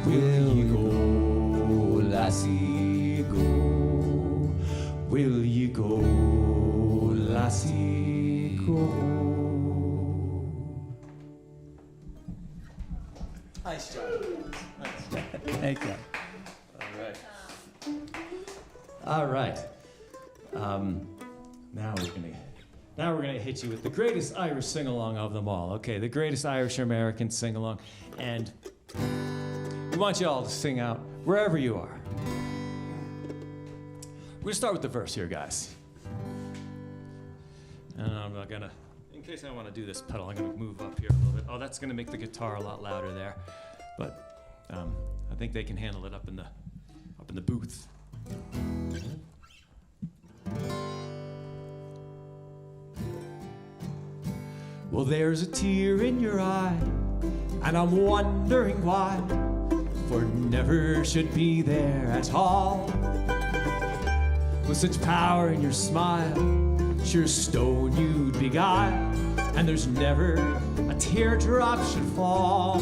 Will you go, lassie, go? Will you go, lassie, go? Nice job. Thank you. All right. Now we're gonna hit you with the greatest Irish sing-along of them all. Okay, the greatest Irish American sing-along, and we want you all to sing out wherever you are. We're gonna start with the verse here, guys. And I'm not gonna, in case I want to do this pedal, I'm gonna move up here a little bit. Oh, that's gonna make the guitar a lot louder there, but I think they can handle it up in the booth. Well, there's a tear in your eye, and I'm wondering why, for it never should be there at all. With such power in your smile, sure stone you'd beguile, and there's never a teardrop should fall.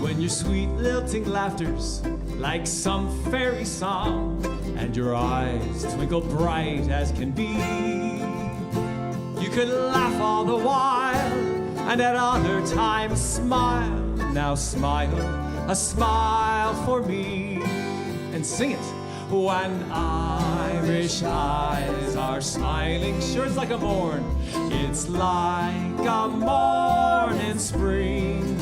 When your sweet lilting laughter's like some fairy song, and your eyes twinkle bright as can be, you could laugh all the while, and at other times smile. Now smile, a smile for me, and sing it. When Irish eyes are smiling, sure it's like a morn. It's like a morn in spring,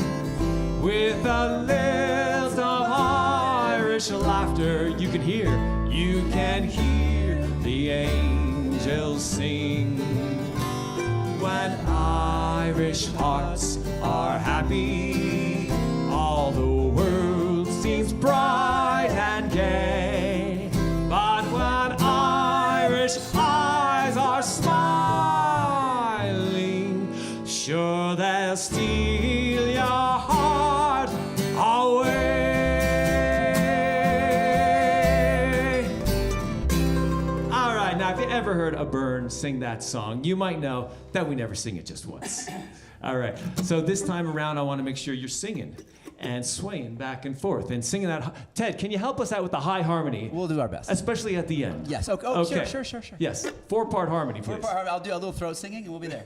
with a lilt of Irish Irish laughter you can hear the angels sing. When Irish hearts are happy, all the world seems bright and gay. But when Irish eyes are smiling, sure they'll steal your heart away. All right, now if you ever heard a Byrne sing that song, you might know that we never sing it just once. All right, so this time around, I want to make sure you're singing and swaying back and forth and singing that. Ted, can you help us out with the high harmony? We'll do our best. Especially at the end. Yes. Okay. Sure. Yes, 4-part harmony, please. I'll do a little throat singing, and we'll be there.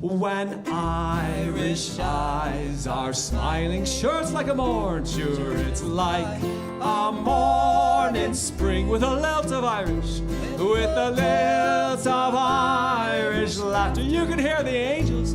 When Irish eyes are smiling, sure it's like a morn, sure it's like a morn in spring with a lilt of Irish, with a lilt of Irish laughter. You can hear the angels,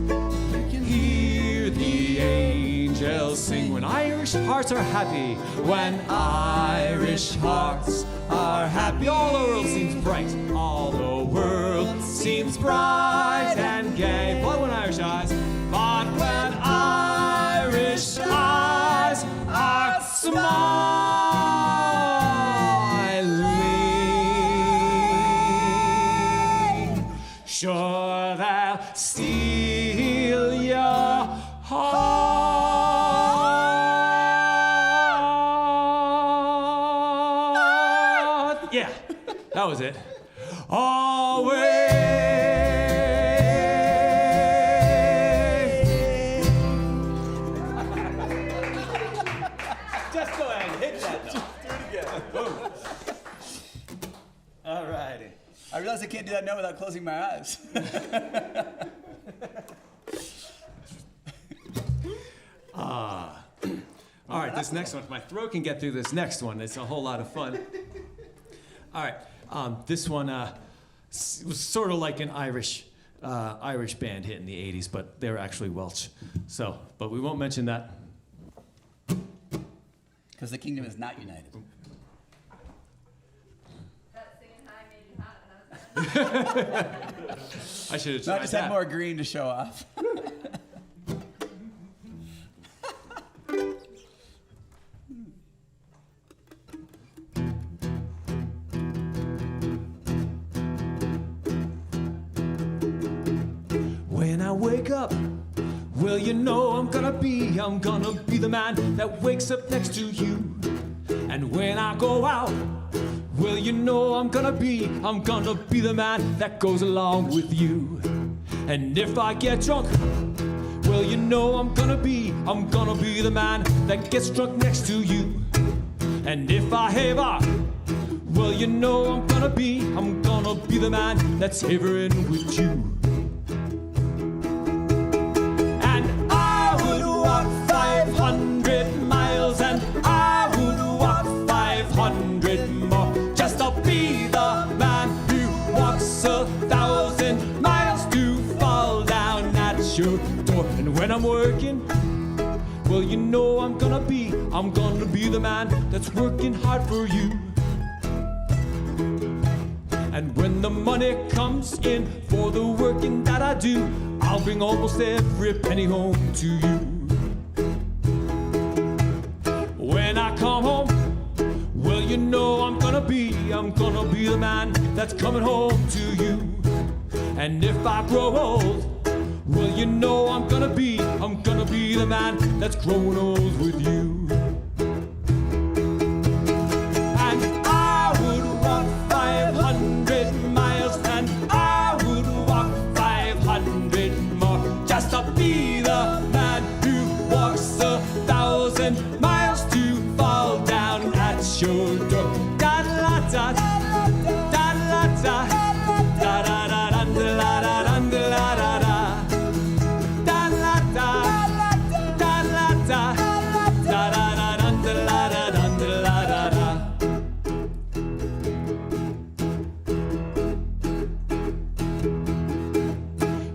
hear the angels sing. When Irish hearts are happy, when Irish hearts are happy, all the world seems bright, all the world seems bright and gay. But when Irish eyes, but when Irish eyes are smiling, sure they'll steal your heart. Yeah, that was it. Away. Just go ahead and hit that note. Do it again. Boom. All righty. I realize I can't do that note without closing my eyes. All right, this next one, if my throat can get through this next one, it's a whole lot of fun. All right, this one was sort of like an Irish band hit in the 80s, but they were actually Welsh. So, but we won't mention that. Because the kingdom is not united. That singing high made you hot, huh? I should have No, I tried just that. had more green to show off. When I wake up, well, you know I'm gonna be the man that wakes up next to you. And when I go out, well, you know I'm gonna be the man that goes along with you. And if I get drunk, well, you know I'm gonna be the man that gets drunk next to you. And if I have well, you know I'm gonna be the man that's havering with you. And I would walk 500 miles, and I would walk 500 more, just to be the man who walks 1,000 miles to fall down at your door. And when I'm working, well, you know I'm gonna be the man that's working hard for you. And when the money comes in for the working that I do, I'll bring almost every penny home to you. When I come home, well, you know I'm gonna be the man that's coming home to you. And if I grow old, well, you know I'm gonna be the man that's growing old with you. And I would walk 500 miles, and I would walk 500 more, just to be the man who walks 1,000 miles to fall down at your door. Da da da da da da da da da da da da da da.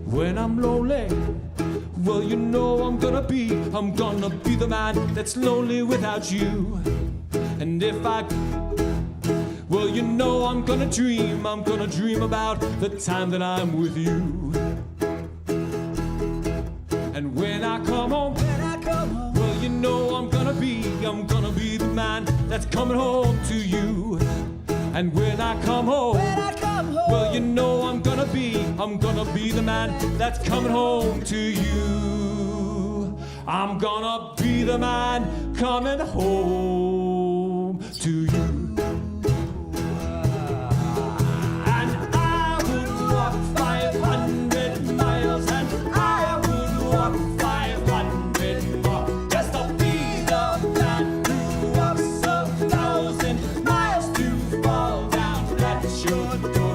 When I'm lonely, Well, you know I'm gonna be the man that's lonely without you. And if well, you know I'm gonna dream about the time that I'm with you. And when I come home, well, you know I'm gonna be the man that's coming home to you. And when I come home, well, you know I'm gonna be the man that's coming home to you. I'm gonna be the man coming home to you. And I would walk 500 miles, and I would walk 500 more, just to be the man who walks 1,000 miles to fall down at your door.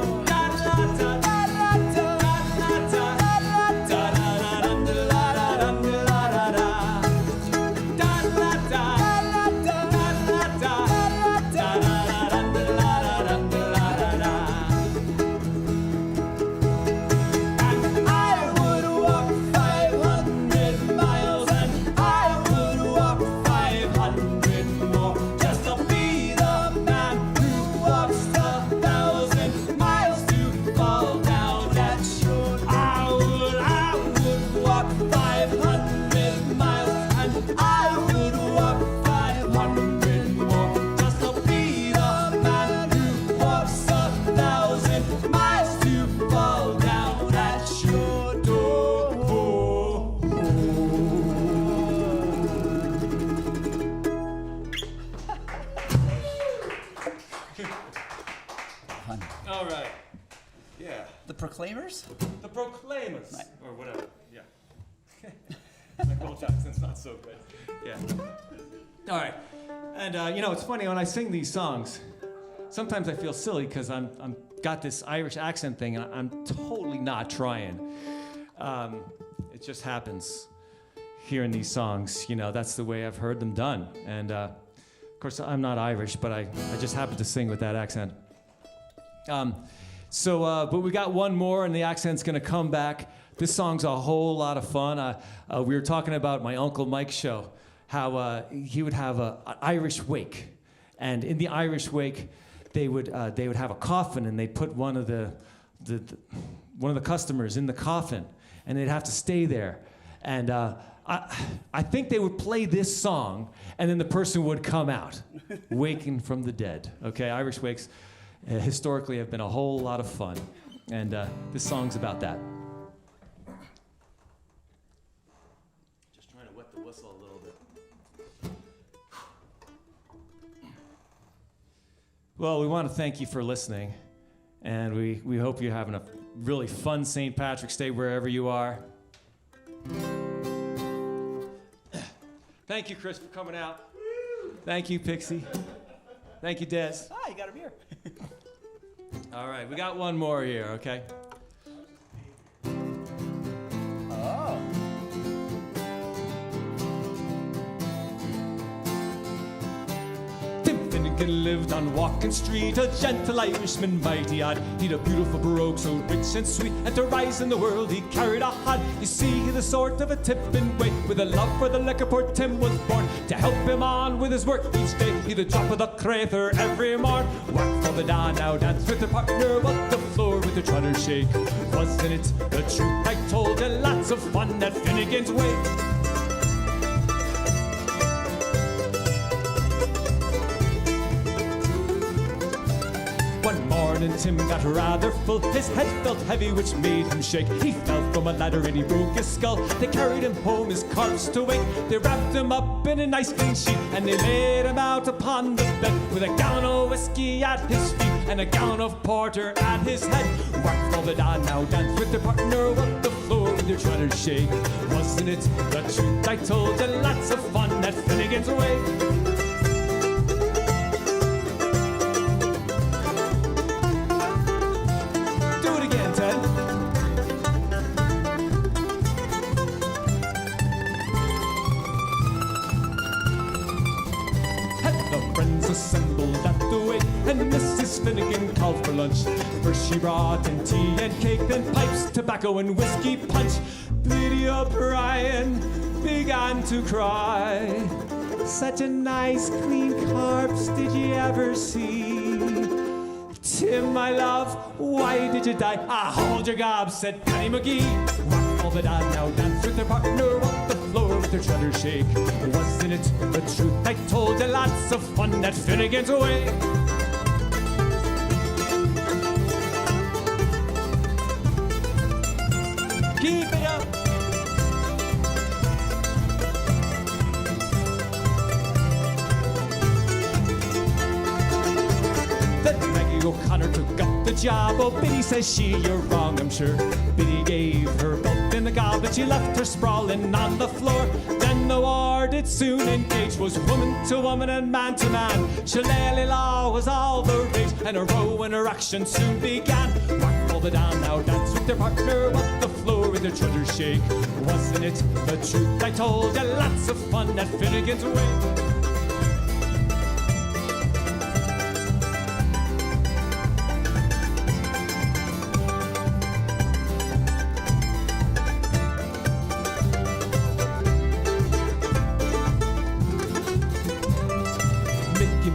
All right. Yeah. The Proclaimers? The Proclaimers. Right. Or whatever. Yeah. Michael Jackson's not so good. Yeah. All right. And you know, it's funny when I sing these songs. Sometimes I feel silly because I'm got this Irish accent thing, and I'm totally not trying. It just happens hearing these songs. You know, that's the way I've heard them done. And of course, I'm not Irish, but I just happen to sing with that accent. But we got one more, and the accent's gonna come back. This song's a whole lot of fun. We were talking about my Uncle Mike's show, how he would have an Irish wake, and in the Irish wake, they would have a coffin, and they'd put one of the customers in the coffin, and they'd have to stay there. And I think they would play this song, and then the person would come out, waking from the dead. Okay, Irish wakes historically have been a whole lot of fun, and this song's about that. Just trying to wet the whistle a little bit. Well, we want to thank you for listening, and we hope you're having a really fun St. Patrick's Day wherever you are. Thank you, Chris, for coming out. Thank you, Pixie. Thank you, Des. Ah, you got a beer. All right, we got one more here, okay? Oh. Tim Finnegan lived on Walking Street, a gentle Irishman, mighty odd. He'd a beautiful brogue, so rich and sweet, and to rise in the world he carried a hod. You see, he's a sort of a tipping way, with a love for the liquor. Poor Tim was born to help him on with his work each day. He'd a drop of the crather every morn. Whack for the dawn, now dance with the partner, but the floor with the trotter shake. Wasn't it the truth I told you? Lots of fun at Finnegan's way. One morning Tim got rather full, his head felt heavy which made him shake. He fell from a ladder and he broke his skull. They carried him home, his corpse to wake. They wrapped him up in a nice clean sheet, and they laid him out upon the bed, with a gallon of whiskey at his feet and a gallon of porter at his head. Work for the dawn, now dance with their partner, what the floor with your trotter shake. Wasn't it the truth I told you? Lots of fun at Finnegan's way. Assembled at the wake, and Mrs. Finnegan called for lunch. First she brought in tea and cake, then pipes, tobacco, and whiskey punch. Lady up, right began to cry. Such a nice, clean corpse did you ever see? Tim, my love, why did you die? Ah, hold your gob, said Penny McGee. Rock all the down, now dance with their partner on the floor with their treasure shake. Wasn't it the truth? I told you lots of fun at Finnegan's Way. Keep it up. Then Maggie O'Connor took up the job. Oh, Biddy says she, you're wrong, I'm sure. Biddy gave her both in the gob, but she left her sprawling on the floor. Then the war did soon engage, was woman to woman and man to man. Shillelagh law was all the rage, and a row and her action soon began. Rock all the down, now dance with their partner on the floor with their treasure shake. Wasn't it the truth? I told you lots of fun at Finnegan's Way.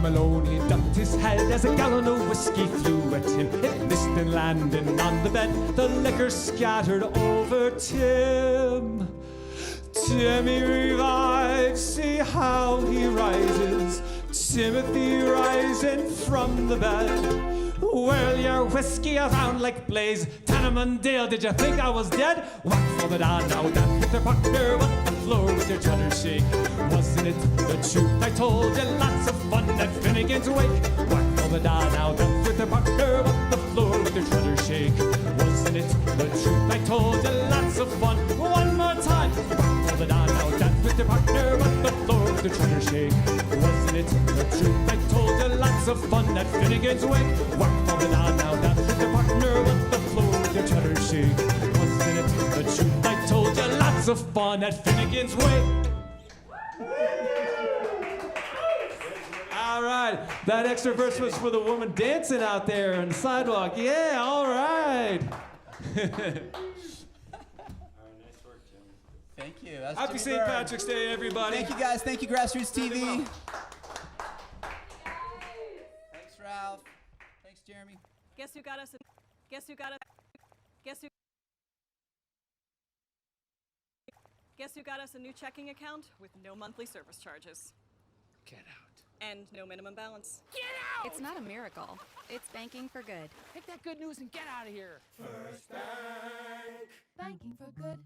Malone, he ducked his head as a gallon of whiskey flew at him. It missed and landing on the bed, the liquor scattered over Tim. Timmy revives, see how he rises. Timothy rising from the bed. Well, your whiskey I found like blaze. Dale, did you think I was dead? Whack for the down, now dance with their partner on the floor with their treasure shake. Wasn't it the truth? I told you lots of fun at Finnegan's Wake. Whack for the down, now dance with their partner on the floor with their treasure shake. Wasn't it the truth? I told you lots of fun. One more time. Whack for the down, now dance with their partner on the floor with their treasure shake. Wasn't it the truth? I told you lots of fun at Finnegan's Wake. Whack for the down, now dance with their partner on the floor with their treasure shake. Wasn't it the truth? I told you lots of fun at Finnegan's Wake. All right, that extra verse was for the woman dancing out there on the sidewalk. Yeah, all right. Thank you. That's Happy Jimmy St. Byrne. Patrick's Day, everybody. Thank you, guys. Thank you, GrassRoots TV. Thanks, Ralph. Thanks, Jeremy. Guess who got us guess who got us Guess who got us a new checking account with no monthly service charges. Get out. And no minimum balance. Get out! It's not a miracle. It's banking for good. Take that good news and get out of here. Banking for good.